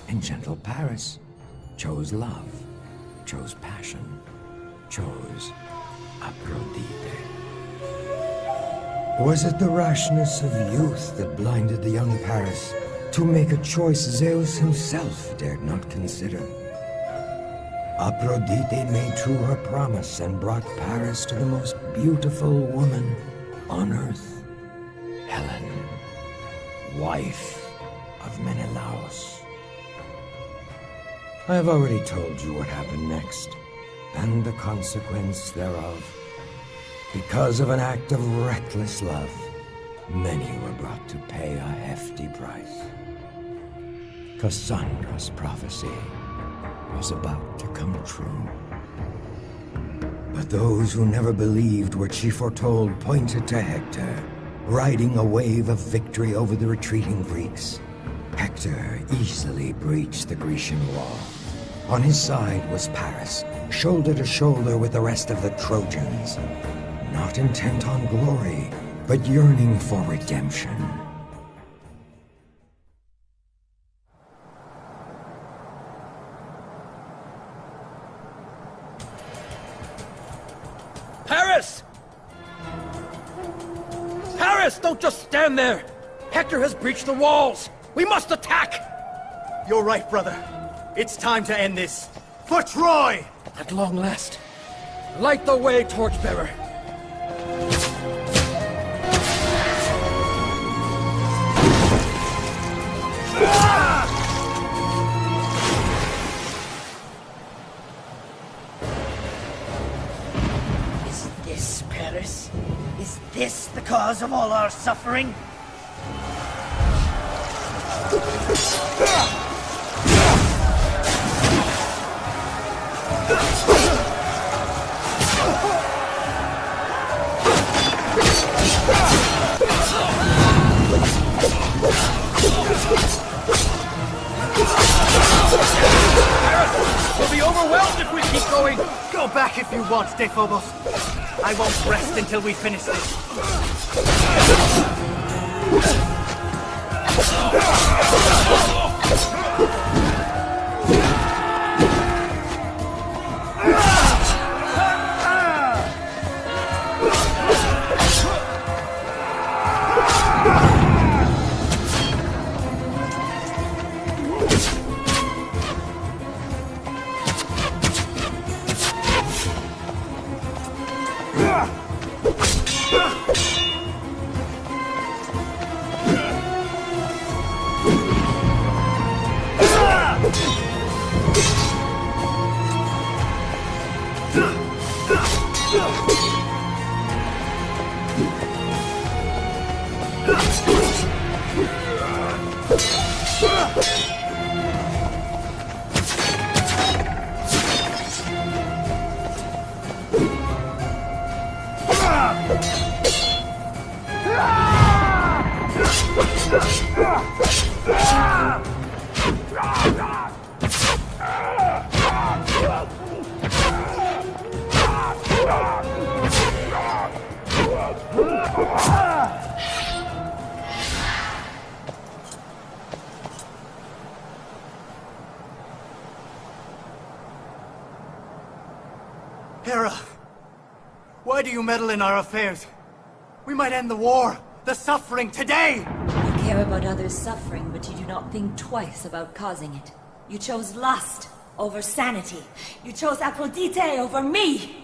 And gentle Paris chose love, chose passion, chose Aphrodite. Was it the rashness of youth that blinded the young Paris to make a choice Zeus himself dared not consider? Aphrodite made true her promise and brought Paris to the most beautiful woman on earth, Helen, wife of Menelaus. I have already told you what happened next, and the consequence thereof. Because of an act of reckless love, many were brought to pay a hefty price. Cassandra's prophecy was about to come true. But those who never believed what she foretold pointed to Hector, riding a wave of victory over the retreating Greeks. Hector easily breached the Grecian wall. On his side was Paris, shoulder to shoulder with the rest of the Trojans, not intent on glory, but yearning for redemption. Paris! Paris, don't just stand there! Hector has breached the walls! We must attack! You're right, brother. It's time to end this. For Troy! At long last, light the way, torchbearer! Is this Paris? Is this the cause of all our suffering? We'll be overwhelmed if we keep going! Go back if you want, Dephobos. I won't rest until we finish this. Hera, why do you meddle in our affairs? We might end the war, the suffering, today! You care about others' suffering, but you do not think twice about causing it. You chose lust over sanity. You chose Aphrodite over me!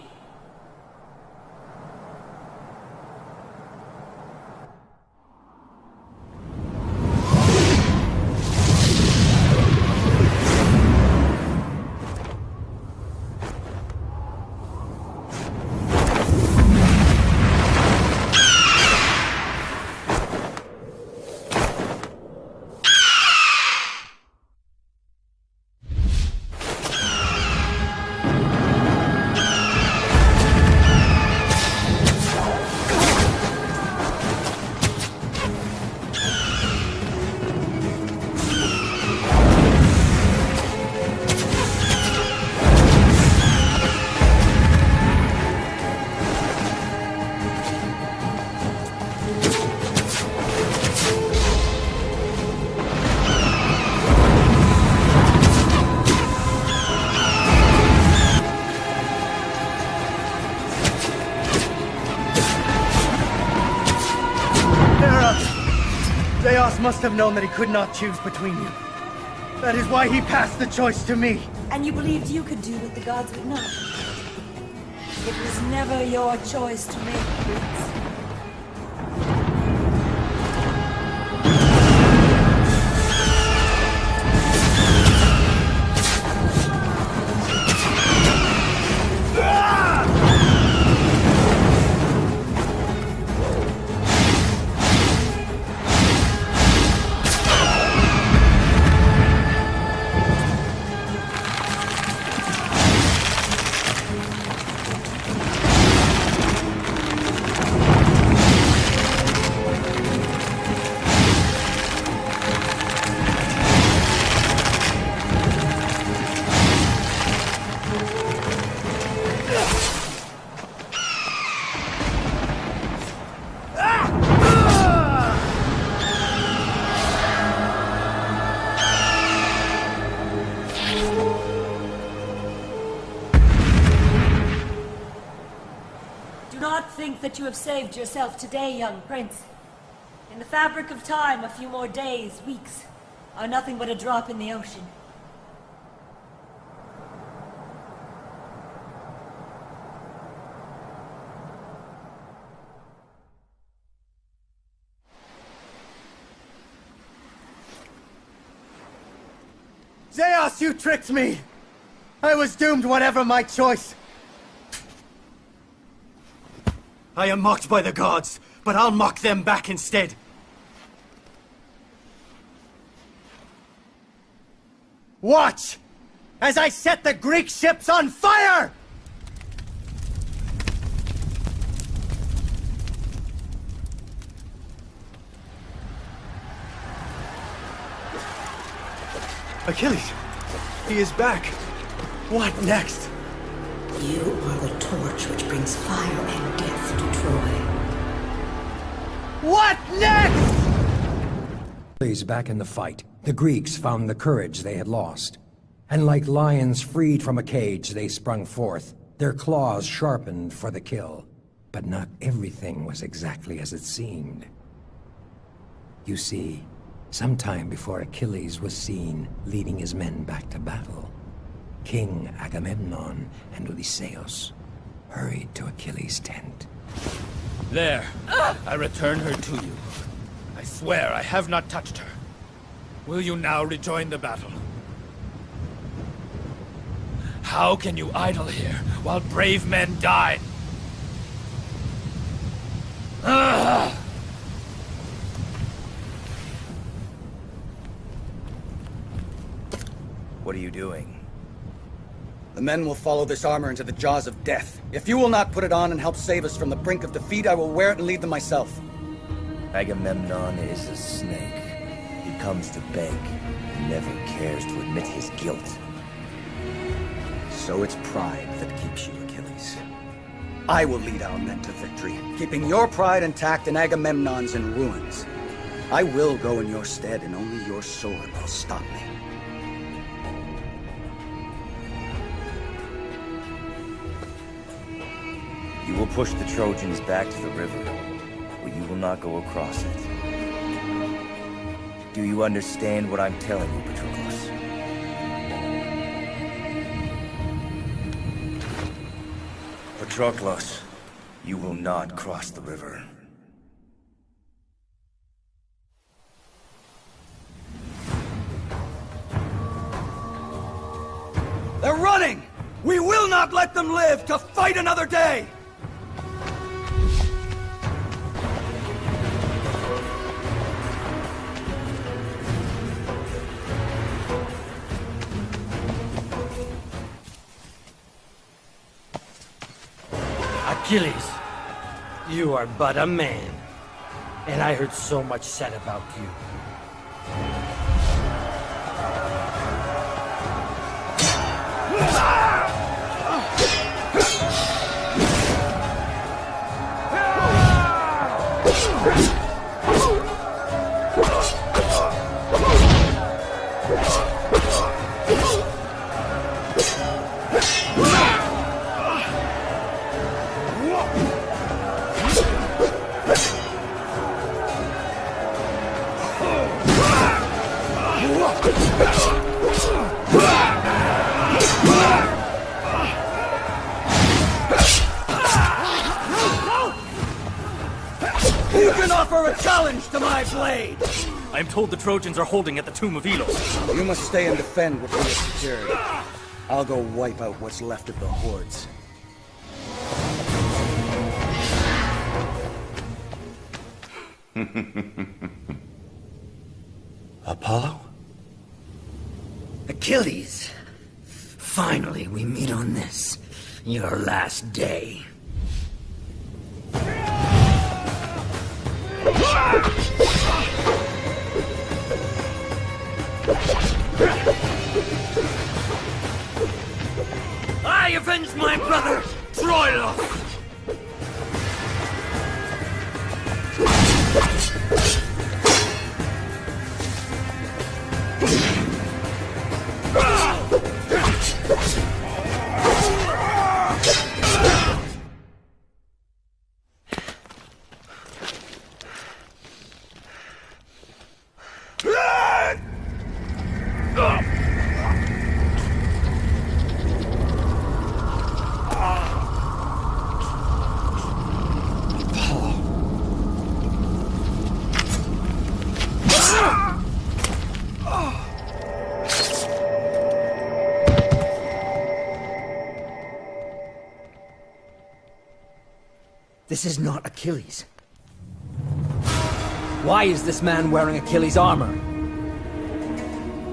Zeus must have known that he could not choose between you. That is why he passed the choice to me. And you believed you could do what the gods would not. It was never your choice to make, Prince. Do not think that you have saved yourself today, young prince. In the fabric of time, a few more days, weeks, are nothing but a drop in the ocean. Zeus, you tricked me! I was doomed whatever my choice. I am mocked by the gods, but I'll mock them back instead. Watch! As I set the Greek ships on fire! Achilles! He is back! What next? You are the torch which brings fire and death to Troy. What next? Achilles back in the fight, the Greeks found the courage they had lost. And like lions freed from a cage, they sprung forth, their claws sharpened for the kill. But not everything was exactly as it seemed. You see, sometime before Achilles was seen leading his men back to battle, King Agamemnon and Odysseus hurried to Achilles' tent. There. I return her to you. I swear I have not touched her. Will you now rejoin the battle? How can you idle here while brave men die? What are you doing? The men will follow this armor into the jaws of death. If you will not put it on and help save us from the brink of defeat, I will wear it and lead them myself. Agamemnon is a snake. He comes to beg. He never cares to admit his guilt. So it's pride that keeps you, Achilles. I will lead our men to victory, keeping your pride intact and Agamemnon's in ruins. I will go in your stead, and only your sword will stop me. You will push the Trojans back to the river, but you will not go across it. Do you understand what I'm telling you, Patroclus? Patroclus, you will not cross the river. They're running! We will not let them live to fight another day! Achilles, you are but a man, and I heard so much said about you. Who can offer a challenge to my blade? I'm told the Trojans are holding at the tomb of Elos. You must stay and defend what we have secured. I'll go wipe out what's left of the hordes. Apollo? Achilles! Finally, we meet on this, your last day. I avenge my brother, Troilus! This is not Achilles. Why is this man wearing Achilles' armor?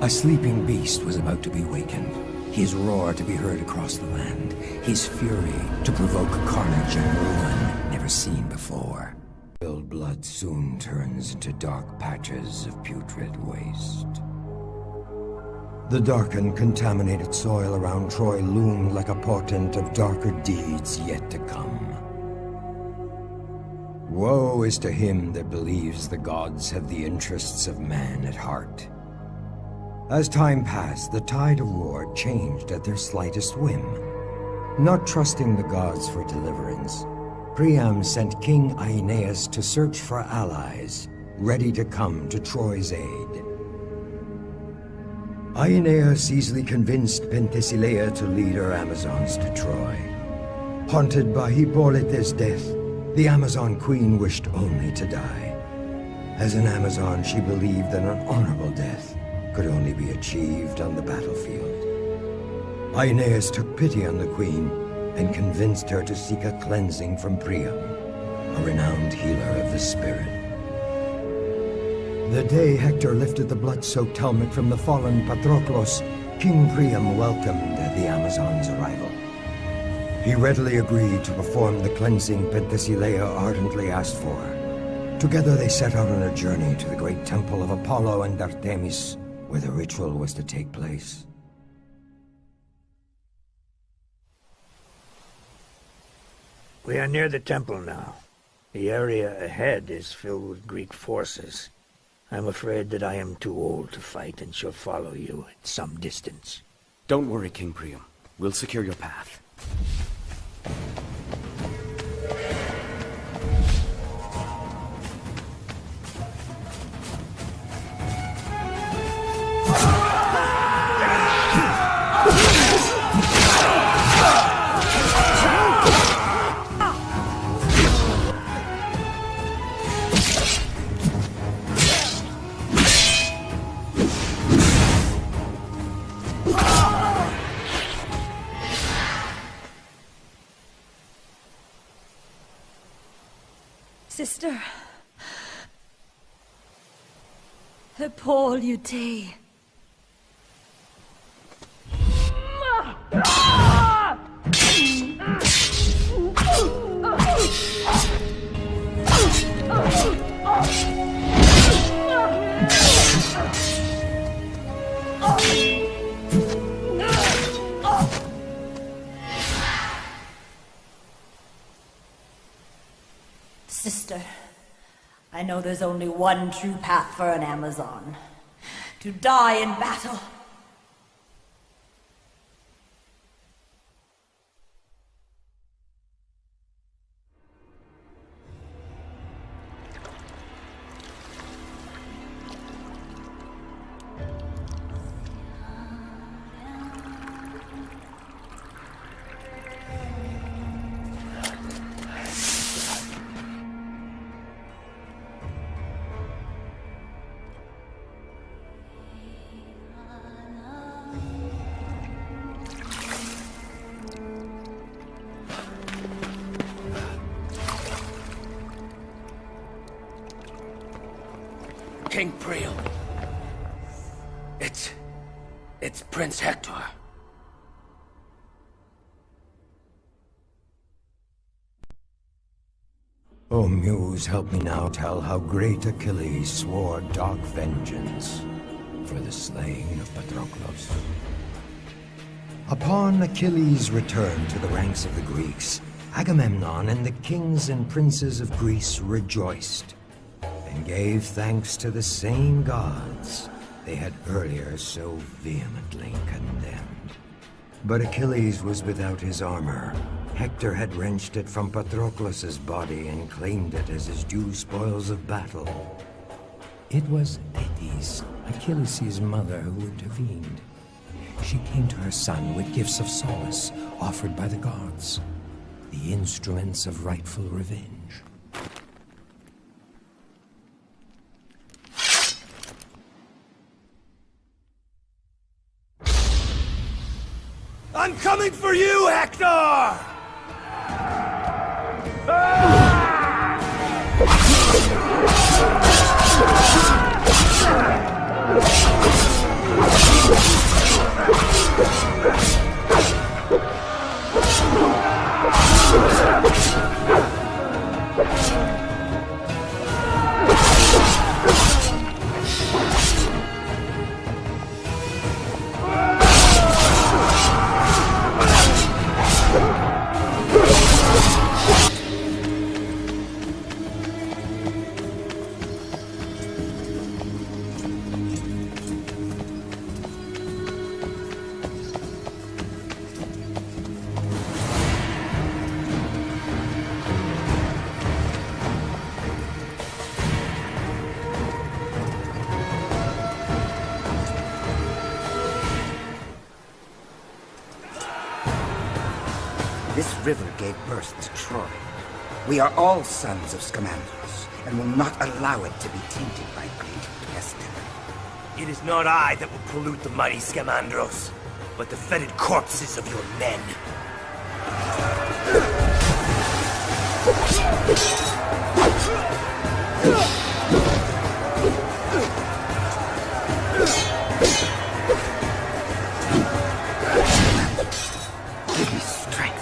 A sleeping beast was about to be wakened, his roar to be heard across the land, his fury to provoke carnage and ruin never seen before. Spilled blood soon turns into dark patches of putrid waste. The darkened, contaminated soil around Troy loomed like a portent of darker deeds yet to come. Woe is to him that believes the gods have the interests of man at heart. As time passed, the tide of war changed at their slightest whim. Not trusting the gods for deliverance, Priam sent King Aeneas to search for allies, ready to come to Troy's aid. Aeneas easily convinced Penthesilea to lead her Amazons to Troy. Haunted by Hippolyte's death, the Amazon queen wished only to die. As an Amazon, she believed that an honorable death could only be achieved on the battlefield. Aeneas took pity on the queen and convinced her to seek a cleansing from Priam, a renowned healer of the spirit. The day Hector lifted the blood-soaked helmet from the fallen Patroclus, King Priam welcomed the Amazon's arrival. He readily agreed to perform the cleansing Penthesilea ardently asked for. Together they set out on a journey to the great temple of Apollo and Artemis, where the ritual was to take place. We are near the temple now. The area ahead is filled with Greek forces. I'm afraid that I am too old to fight and shall follow you at some distance. Don't worry, King Priam. We'll secure your path. Sister. Hippolyte. Sister, I know there's only one true path for an Amazon. To die in battle. King Priel. It's Prince Hector. O Muse, help me now tell how great Achilles swore dark vengeance for the slaying of Patroclus. Upon Achilles' return to the ranks of the Greeks, Agamemnon and the kings and princes of Greece rejoiced and gave thanks to the same gods they had earlier so vehemently condemned. But Achilles was without his armor. Hector had wrenched it from Patroclus's body and claimed it as his due spoils of battle. It was Thetis, Achilles' mother, who intervened. She came to her son with gifts of solace offered by the gods, the instruments of rightful revenge. I'm coming for you, Hector! This river gave birth to Troy. We are all sons of Scamandros, and will not allow it to be tainted by great destiny. It is not I that will pollute the mighty Scamandros, but the fetid corpses of your men. Give me strength.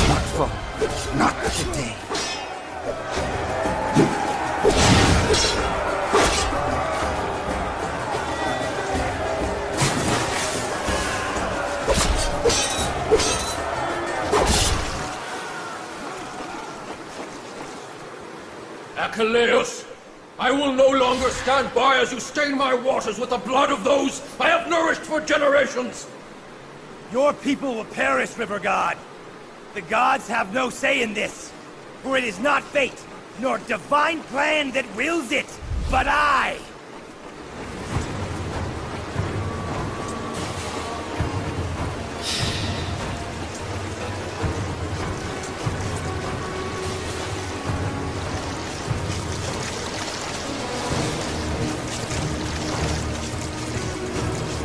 Not full. Not today. Achilles, I will no longer stand by as you stain my waters with the blood of those I have nourished for generations! Your people will perish, River God. The gods have no say in this, for it is not fate, nor divine plan that wills it, but I!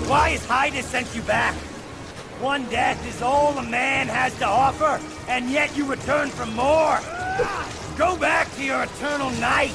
Why has Hydas sent you back? One death is all a man has to offer, and yet you return for more! Go back to your eternal night!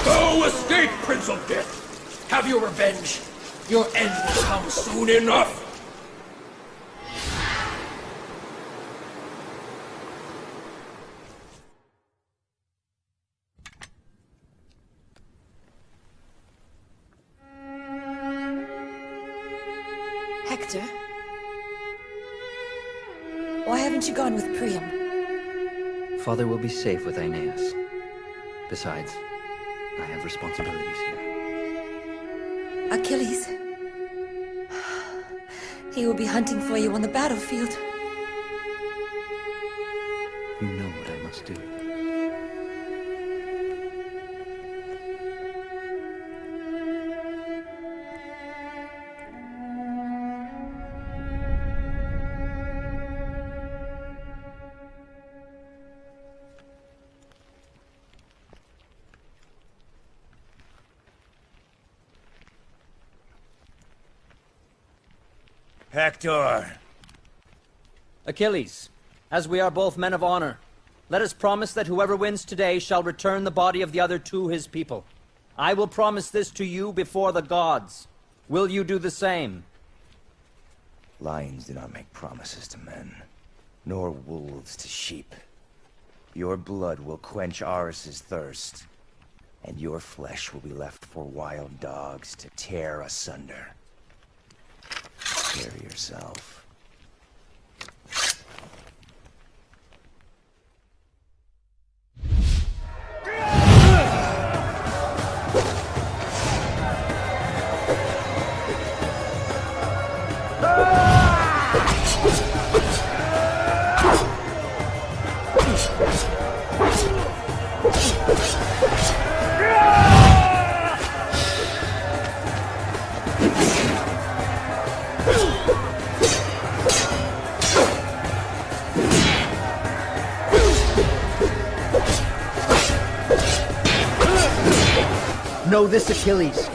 Go escape, Prince of Death! Have your revenge. Your end will come soon enough. Hector? Why haven't you gone with Priam? Father will be safe with Aeneas. Besides, I have responsibilities here. Achilles? He will be hunting for you on the battlefield. You know what I must do. Hector! Achilles, as we are both men of honor, let us promise that whoever wins today shall return the body of the other to his people. I will promise this to you before the gods. Will you do the same? Lions do not make promises to men, nor wolves to sheep. Your blood will quench Ares's thirst, and your flesh will be left for wild dogs to tear asunder. Prepare yourself. Know this, Achilles.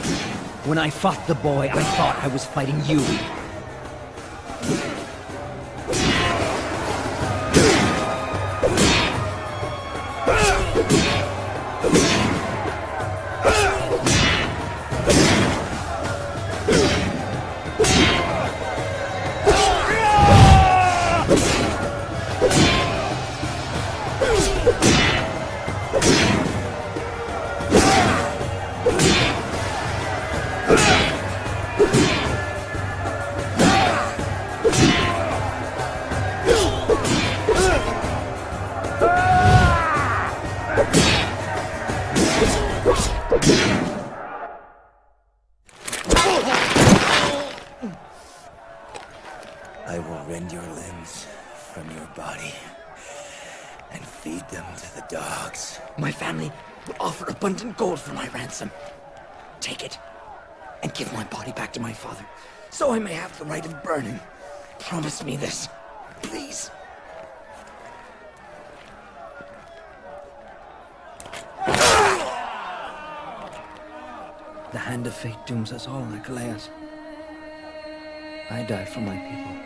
When I fought the boy, I thought I was fighting you. I will rend your limbs from your body and feed them to the dogs. My family will offer abundant gold for my ransom. Take it, and give my body back to my father, so I may have the right of burning. Promise me this, please. The hand of fate dooms us all, Achilles. I die for my people.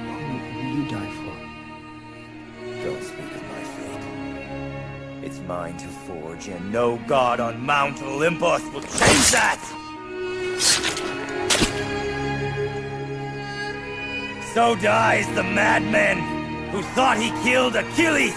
Who will you die for? Don't speak of my fate. It's mine to forge, and no god on Mount Olympus will change that! So dies the madman who thought he killed Achilles!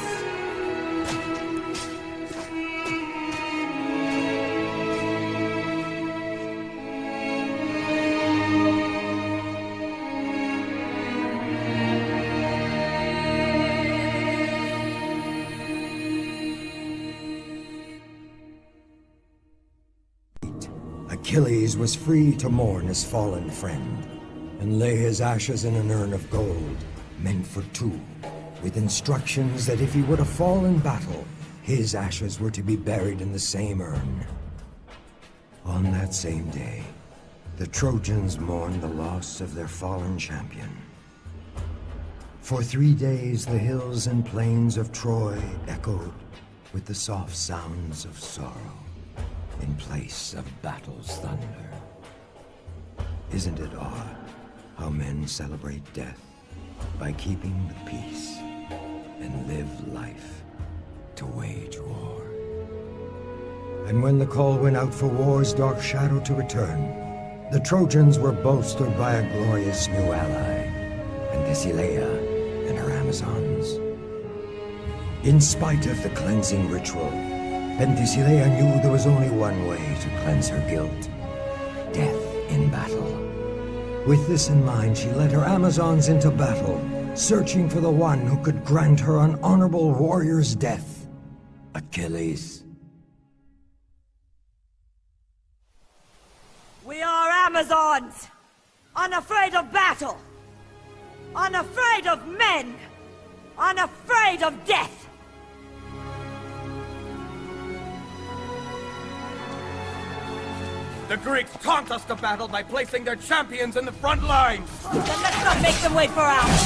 Achilles was free to mourn his fallen friend, and lay his ashes in an urn of gold, meant for two, with instructions that if he were to fall in battle, his ashes were to be buried in the same urn. On that same day, the Trojans mourned the loss of their fallen champion. For 3 days, the hills and plains of Troy echoed with the soft sounds of sorrow, in place of battle's thunder. Isn't it odd how men celebrate death by keeping the peace and live life to wage war? And when the call went out for war's dark shadow to return, the Trojans were bolstered by a glorious new ally, Penthesilea and her Amazons. In spite of the cleansing ritual, Penthesilea knew there was only one way to cleanse her guilt: death in battle. With this in mind, she led her Amazons into battle, searching for the one who could grant her an honorable warrior's death: Achilles. We are Amazons! Unafraid of battle! Unafraid of men! Unafraid of death! The Greeks taunt us to battle by placing their champions in the front lines! Then let's not make them wait for hours!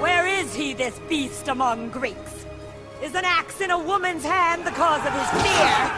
Where is he, this beast among Greeks? Is an axe in a woman's hand the cause of his fear?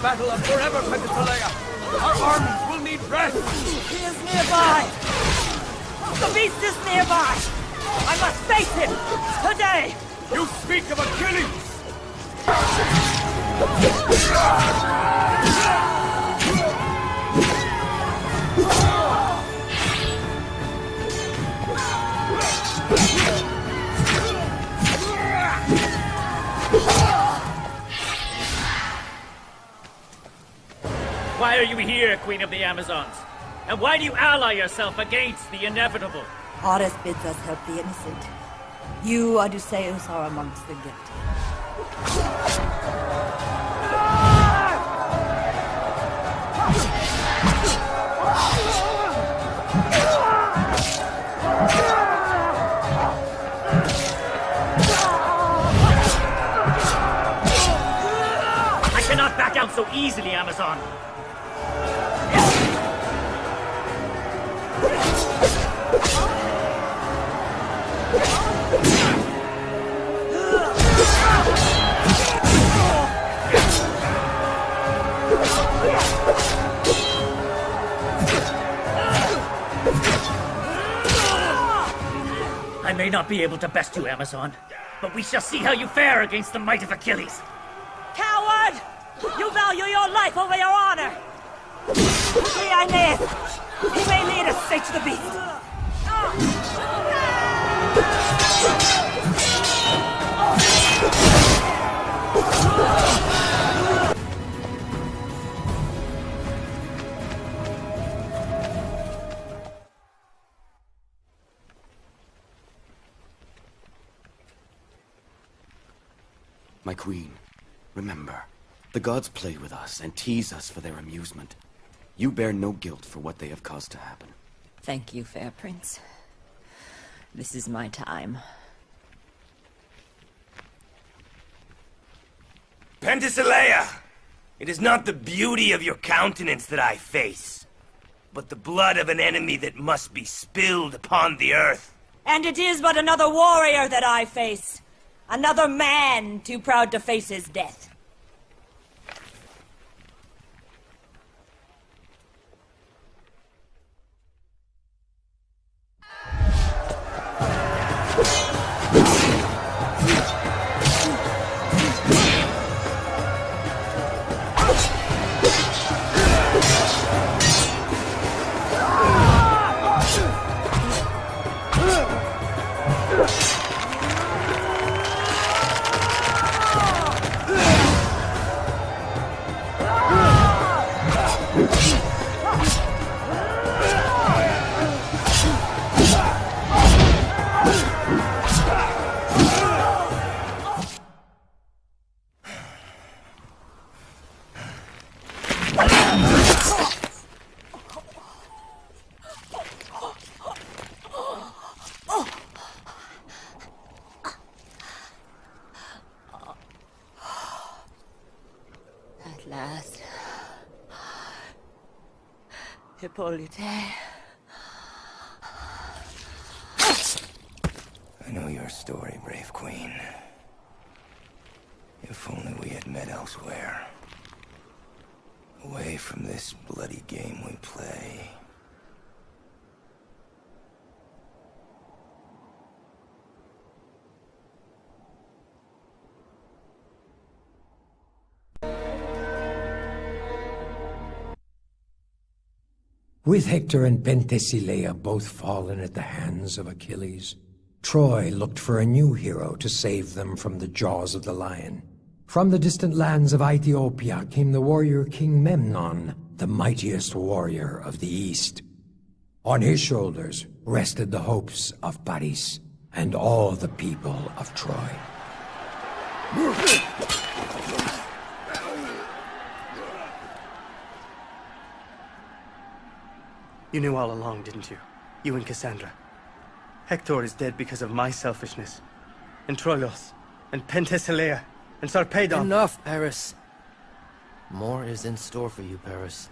Battle up forever, Penthesilea! Our armies will need rest! He is nearby! The beast is nearby! I must face him! Today! You speak of Achilles! Why are you here, Queen of the Amazons? And why do you ally yourself against the inevitable? Horus bids us help the innocent. You, Odysseus, are amongst the guilty. I cannot back out so easily, Amazon. I may not be able to best you, Amazon, but we shall see how you fare against the might of Achilles. Coward! You value your life over your honor! Free Aeneas! He may lead us straight to the beast! My queen, remember, the gods play with us and tease us for their amusement. You bear no guilt for what they have caused to happen. Thank you, fair prince. This is my time. Penthesilea, it is not the beauty of your countenance that I face, but the blood of an enemy that must be spilled upon the earth. And it is but another warrior that I face. Another man too proud to face his death. At last. Hippolyte. I know your story, brave queen. If only we had met elsewhere. Away from this bloody game we play. With Hector and Penthesilea both fallen at the hands of Achilles, Troy looked for a new hero to save them from the jaws of the lion. From the distant lands of Ethiopia came the warrior King Memnon, the mightiest warrior of the East. On his shoulders rested the hopes of Paris and all the people of Troy. You knew all along, didn't you? You and Cassandra. Hector is dead because of my selfishness. And Troilos, and Penthesilea, and Sarpedon. Enough, Paris. More is in store for you, Paris.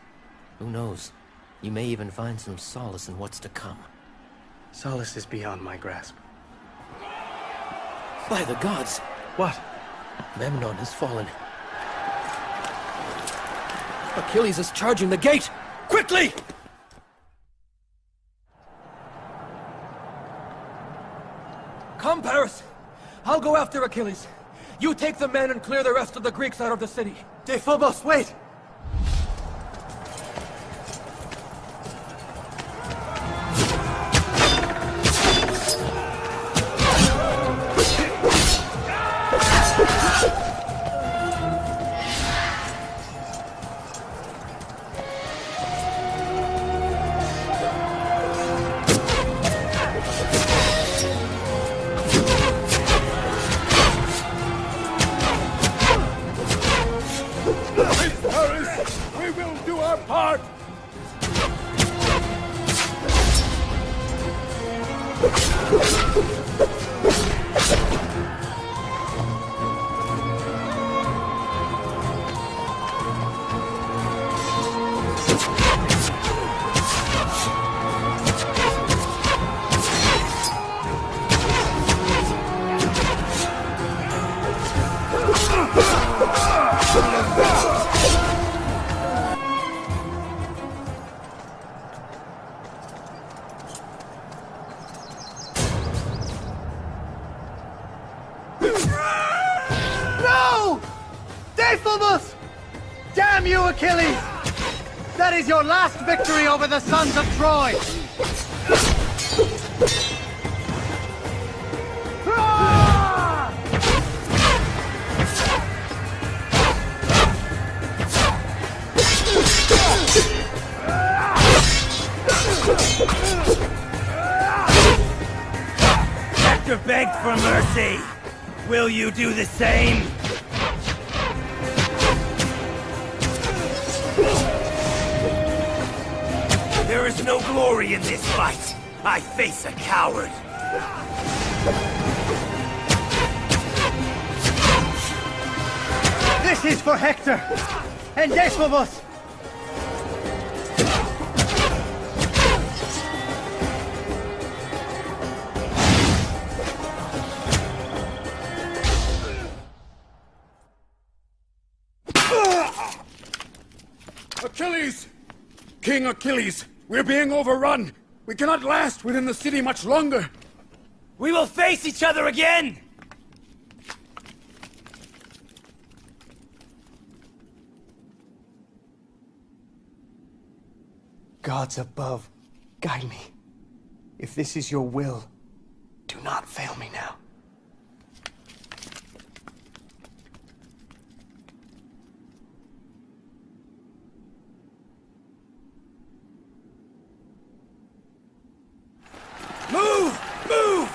Who knows? You may even find some solace in what's to come. Solace is beyond my grasp. By the gods! What? Memnon has fallen. Achilles is charging the gate! Quickly! Come, Paris! I'll go after Achilles. You take the men and clear the rest of the Greeks out of the city. Phobos, wait! No! Phobos! Damn you, Achilles! That is your last victory over the sons of Troy! Hector begged for mercy. Will you do the same? There is no glory in this fight. I face a coward. This is for Hector! And Desmos! Achilles! King Achilles! We're being overrun! We cannot last within the city much longer! We will face each other again! Gods above, guide me. If this is your will, do not fail me now. Move! Move!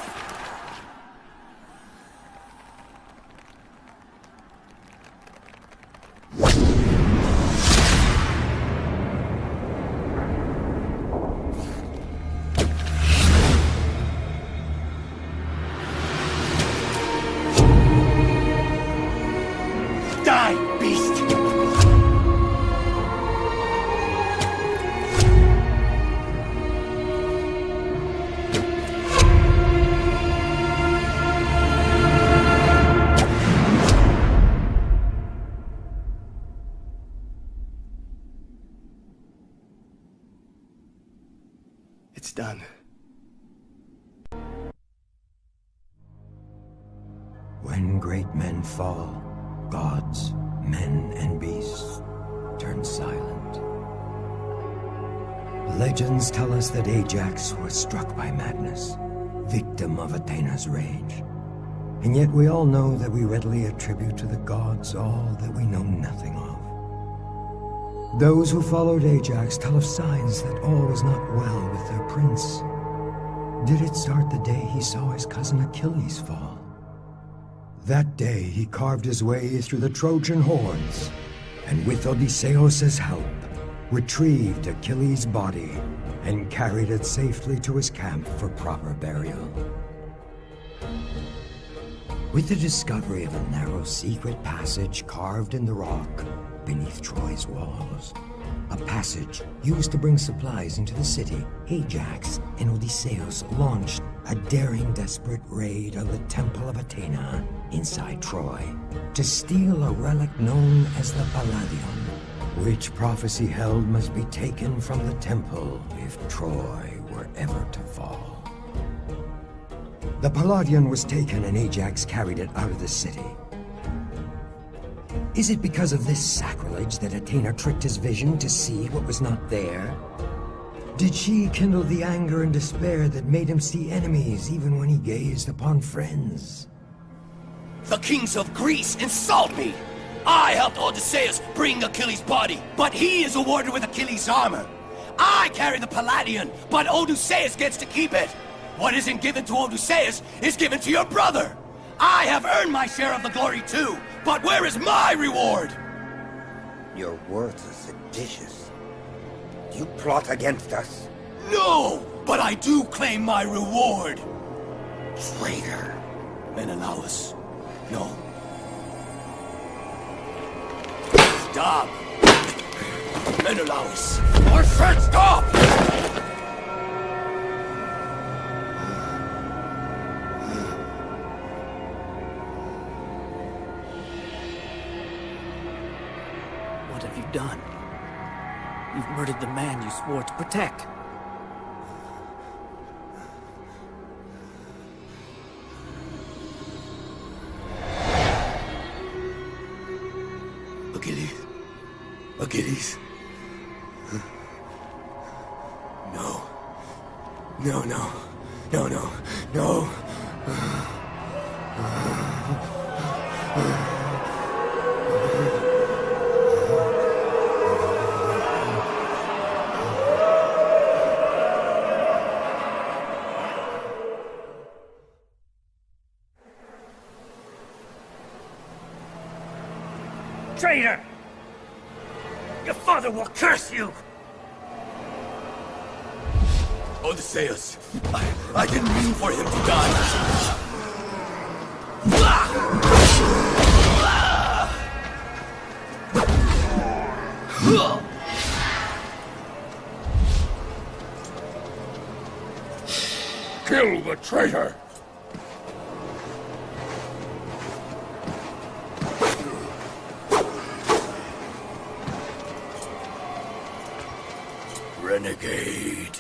Die, beast! It's done. When great men fall, gods, men, and beasts turn silent. Legends tell us that Ajax was struck by madness, victim of Athena's rage. And yet we all know that we readily attribute to the gods all that we know nothing of. Those who followed Ajax tell of signs that all was not well with their prince. Did it start the day he saw his cousin Achilles fall? That day he carved his way through the Trojan hordes, and with Odysseus' help, retrieved Achilles' body and carried it safely to his camp for proper burial. With the discovery of a narrow secret passage carved in the rock beneath Troy's walls, a passage used to bring supplies into the city, Ajax and Odysseus launched a daring, desperate raid on the Temple of Athena inside Troy to steal a relic known as the Palladium, which prophecy held must be taken from the temple if Troy were ever to fall. The Palladium was taken and Ajax carried it out of the city. Is it because of this sacrilege that Athena tricked his vision to see what was not there? Did she kindle the anger and despair that made him see enemies even when he gazed upon friends? The kings of Greece insult me! I helped Odysseus bring Achilles' body, but he is awarded with Achilles' armor. I carry the Palladium, but Odysseus gets to keep it. What isn't given to Odysseus is given to your brother. I have earned my share of the glory too, but where is my reward? Your words are seditious. You plot against us. No, but I do claim my reward. Traitor. Menelaus, no. Stop! Menelaus! I said stop! What have you done? You've murdered the man you swore to protect. Achilles. Achilles. No. No, no. No, no. No. Traitor! Your father will curse you! Odysseus, I didn't mean for him to die. a traitor! Renegade.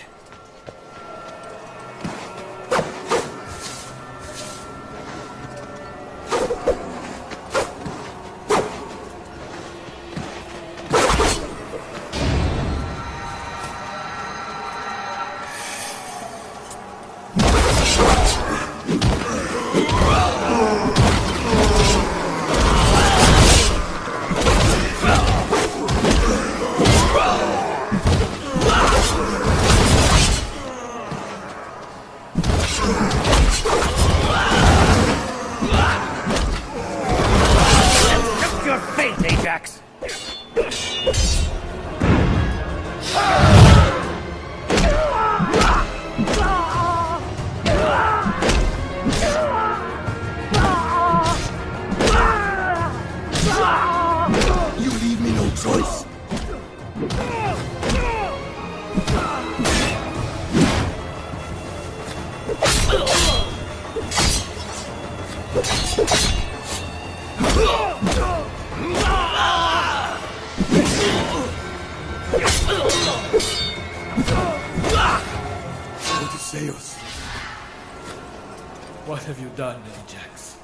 What have you done, Ajax?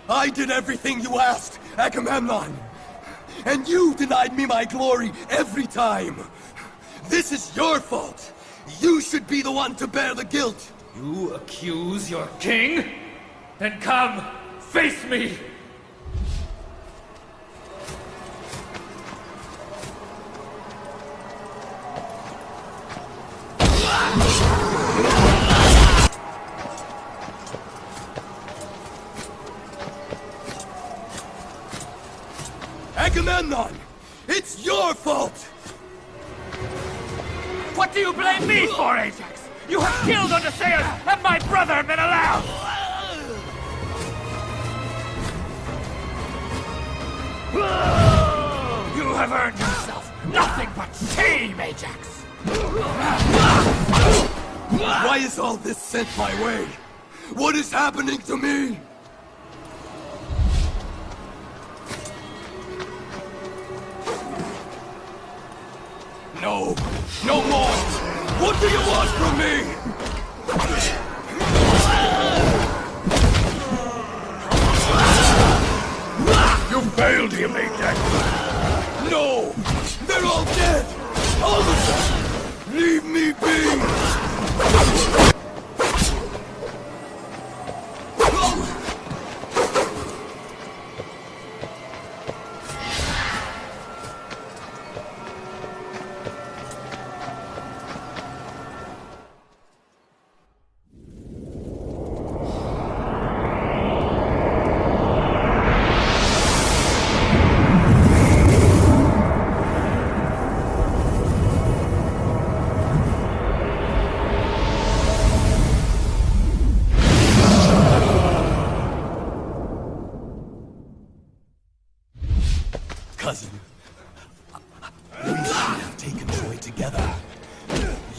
I did everything you asked, Agamemnon! And you denied me my glory every time! This is your fault! You should be the one to bear the guilt! You accuse your king? Then come, face me! Agamemnon! It's your fault! What do you blame me for, Ajax? You have killed Odysseus and my brother Menelaus! You have earned yourself nothing but shame, Ajax! Why is all this sent my way? What is happening to me? No! No more! What do you want from me? You failed him, Ajax! No! They're all dead! All of them! Leave me be! Cousin, we should have taken Troy together.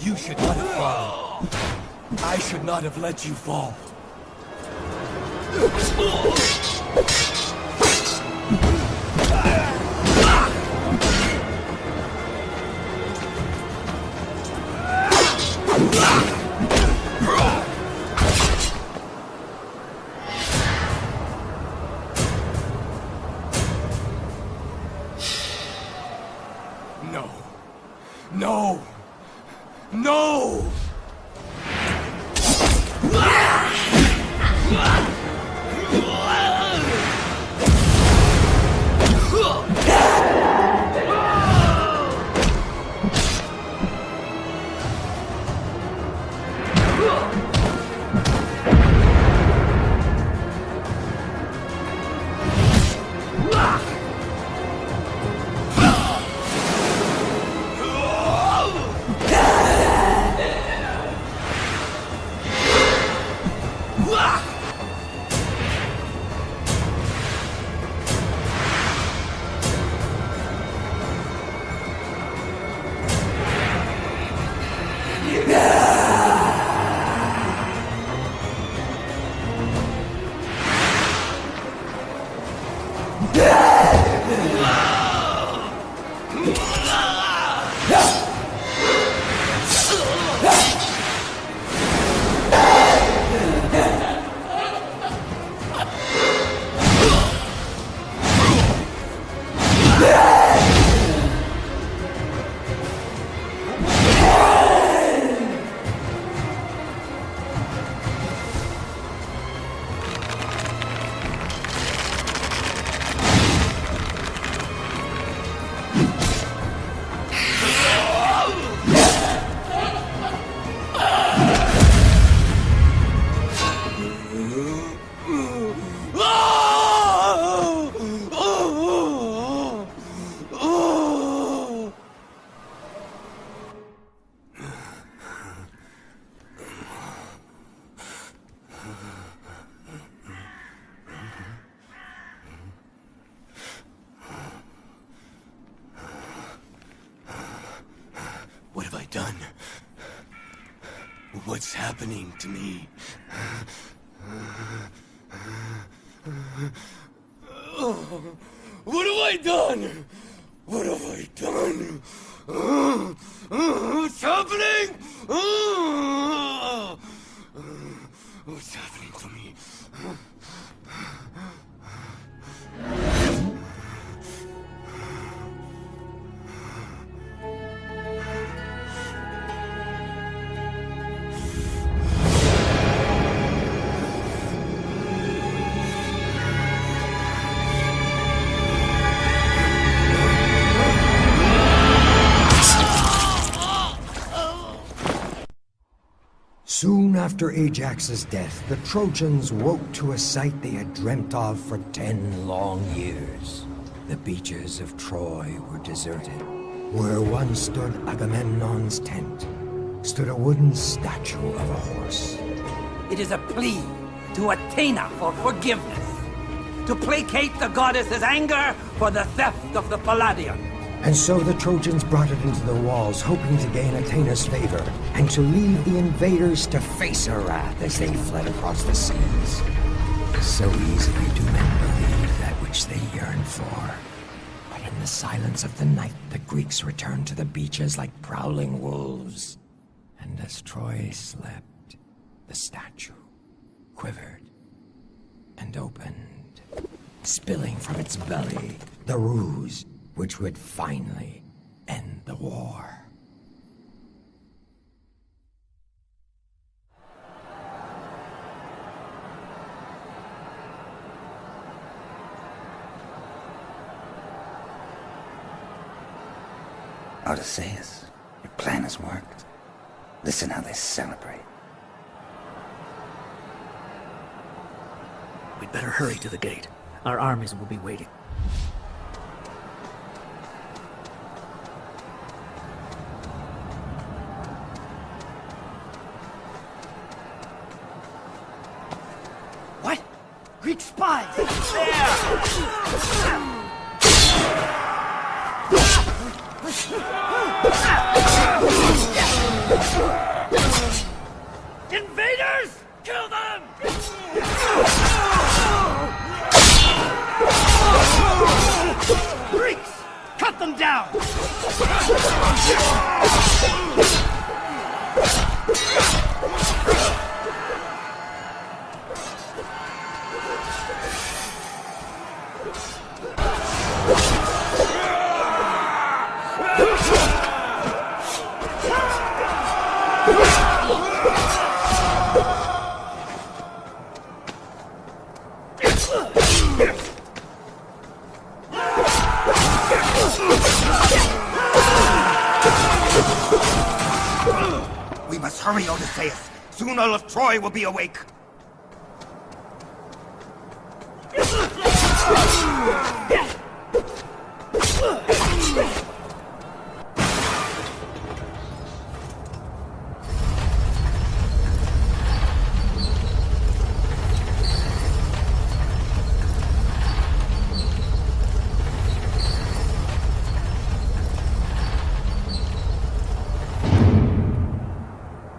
You should not have fallen. I should not have let you fall. No. No! No! What have I done? What's happening to me? What have I done? What have I done? What's happening? What's happening to me? Soon after Ajax's death, the Trojans woke to a sight they had dreamt of for 10 long years. The beaches of Troy were deserted. Where once stood Agamemnon's tent, stood a wooden statue of a horse. It is a plea to Athena for forgiveness, to placate the goddess's anger for the theft of the Palladium. And so the Trojans brought it into the walls, hoping to gain Athena's favor, and to lead the invaders to face her wrath as they fled across the seas. So easily do men believe that which they yearn for. But in the silence of the night, the Greeks returned to the beaches like prowling wolves. And as Troy slept, the statue quivered and opened, spilling from its belly the ruse which would finally end the war. Odysseus, your plan has worked. Listen how they celebrate. We'd better hurry to the gate. Our armies will be waiting. Greek spies! There! Invaders! Kill them! Greeks! Cut them down! We must hurry, Odysseus. Soon all of Troy will be awake.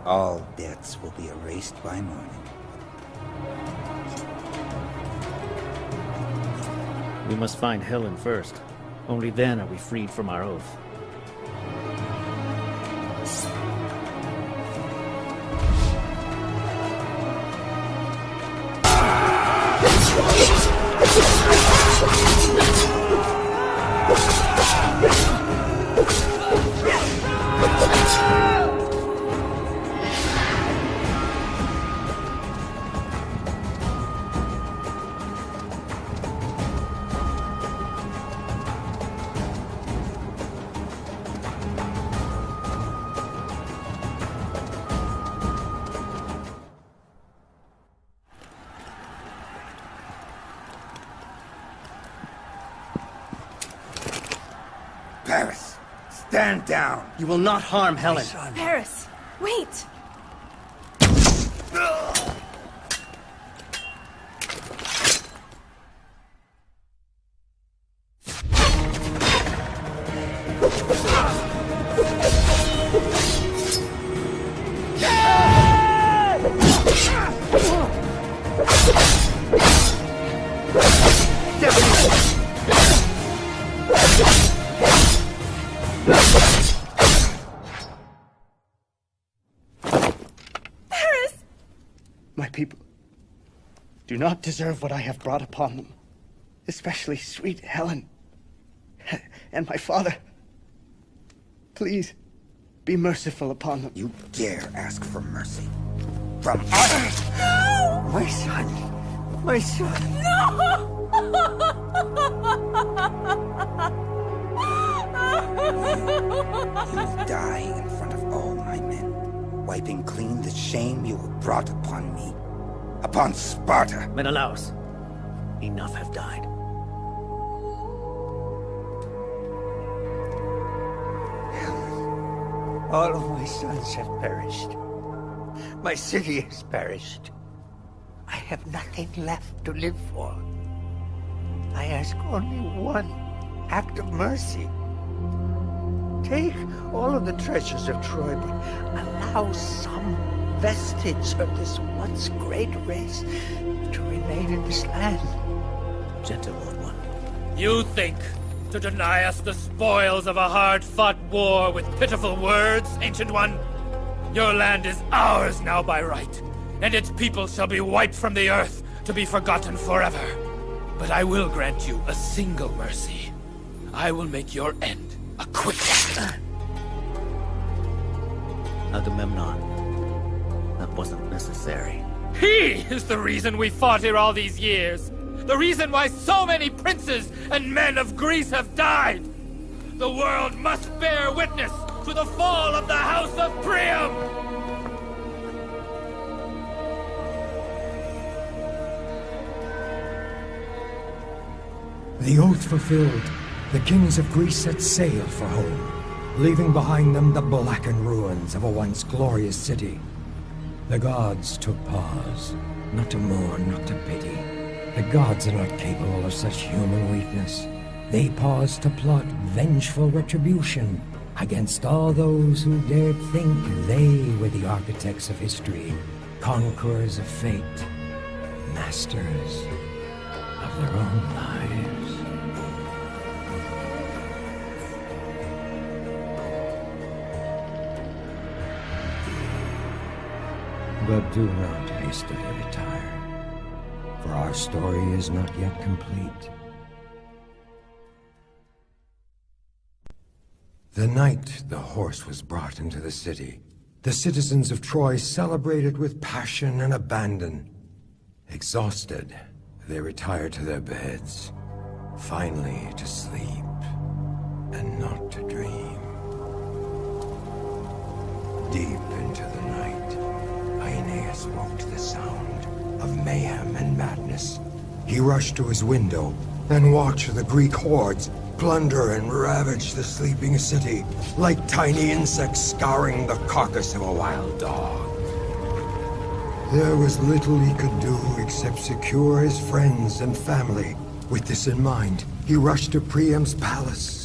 All debts will be erased by morning. We must find Helen first. Only then are we freed from our oath. Paris, stand down. You will not harm Helen. Paris, wait! My people do not deserve what I have brought upon them, especially sweet Helen and my father. Please, be merciful upon them. You dare ask for mercy from us? No! My son! My son! No! You die in front of all my men, wiping clean the shame you have brought upon me, upon Sparta. Menelaus, enough have died. All of my sons have perished. My city has perished. I have nothing left to live for. I ask only one act of mercy. Take all of the treasures of Troy, but allow some vestige of this once great race to remain in this land. Gentle old one. You think to deny us the spoils of a hard-fought war with pitiful words, Ancient One? Your land is ours now by right, and its people shall be wiped from the earth to be forgotten forever. But I will grant you a single mercy. I will make your end a quick one. Agamemnon, that wasn't necessary. He is the reason we fought here all these years. The reason why so many princes and men of Greece have died. The world must bear witness to the fall of the House of Priam! The oath fulfilled, the kings of Greece set sail for home, leaving behind them the blackened ruins of a once glorious city. The gods took pause, not to mourn, not to pity. The gods are not capable of such human weakness. They paused to plot vengeful retribution against all those who dared think they were the architects of history, conquerors of fate, masters of their own lives. But do not hastily retire, for our story is not yet complete. The night the horse was brought into the city, the citizens of Troy celebrated with passion and abandon. Exhausted, they retired to their beds, finally to sleep and not to dream. Deep into the night, Aeneas woke to the sound of mayhem and madness. He rushed to his window and watched the Greek hordes plunder and ravage the sleeping city like tiny insects scouring the carcass of a wild dog. There was little he could do except secure his friends and family. With this in mind, he rushed to Priam's palace.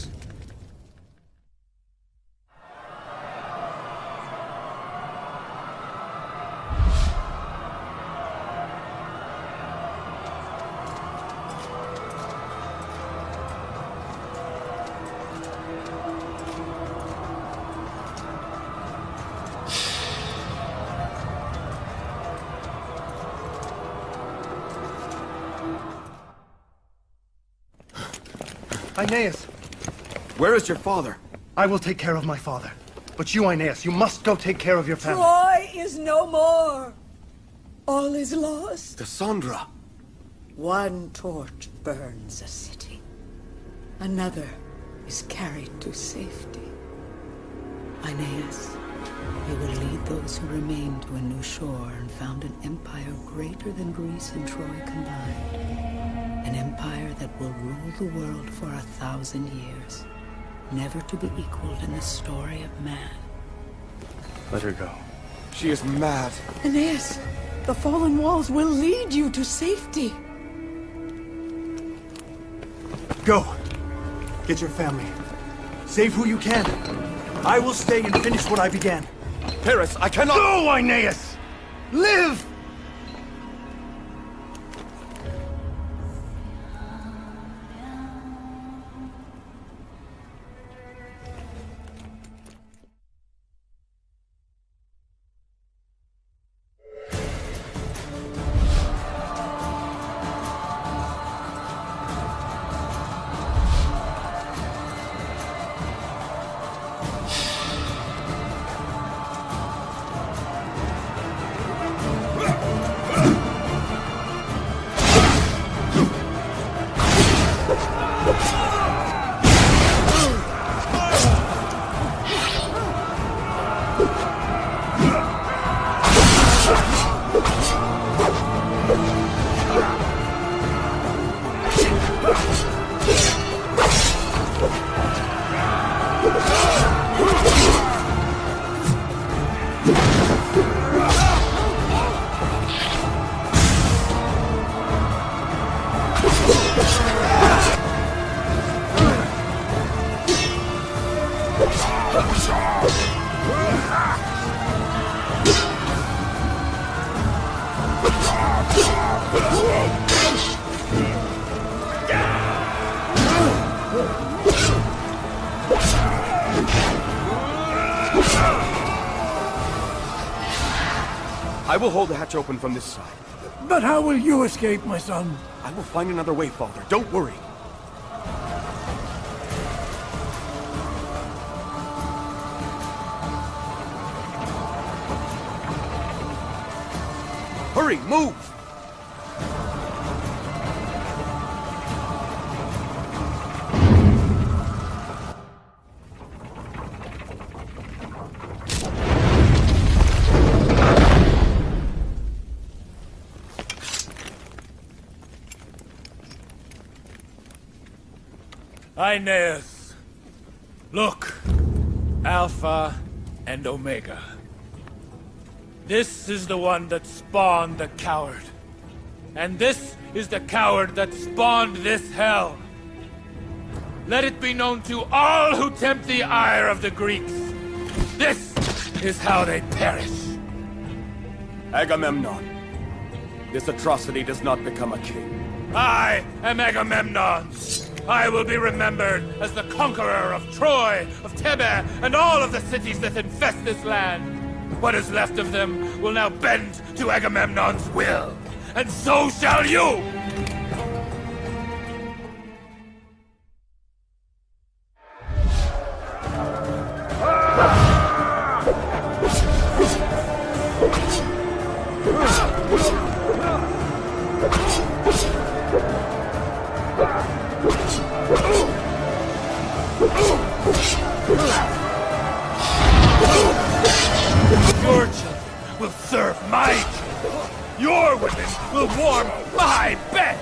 Aeneas! Where is your father? I will take care of my father. But you, Aeneas, you must go take care of your family. Troy is no more. All is lost. Cassandra! One torch burns a city. Another is carried to safety. Aeneas, you will lead those who remain to a new shore and found an empire greater than Greece and Troy combined. An empire that will rule the world for 1,000 years, never to be equaled in the story of man. Let her go. She is mad. Aeneas, the fallen walls will lead you to safety. Go. Get your family. Save who you can. I will stay and finish what I began. Paris, I cannot— Go, Aeneas! Live! I will hold the hatch open from this side. But how will you escape, my son? I will find another way, Father. Don't worry. Hurry, move! Aeneas, look, Alpha and Omega. This is the one that spawned the coward. And this is the coward that spawned this hell. Let it be known to all who tempt the ire of the Greeks. This is how they perish. Agamemnon, this atrocity does not become a king. I am Agamemnon. I will be remembered as the conqueror of Troy, of Thebe, and all of the cities that infest this land. What is left of them will now bend to Agamemnon's will, and so shall you! Your children will serve my children. Your women will warm my bed.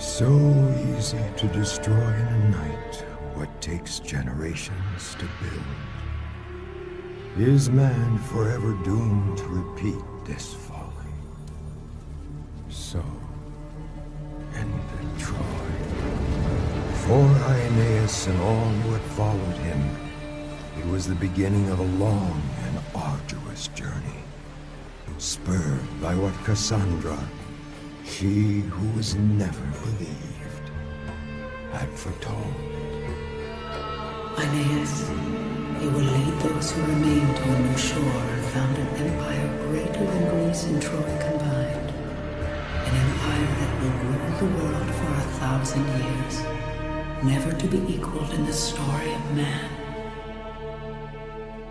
So easy to destroy in a night what takes generations to build. Is man forever doomed to repeat this folly? So ended Troy. For Aeneas and all who had followed him, it was the beginning of a long and arduous journey. Spurred by what Cassandra, she who was never believed, had foretold. Aeneas, you will lead those who remain to a new shore and found an empire greater than Greece and Troy combined. An empire that will rule the world for 1,000 years, never to be equaled in the story of man.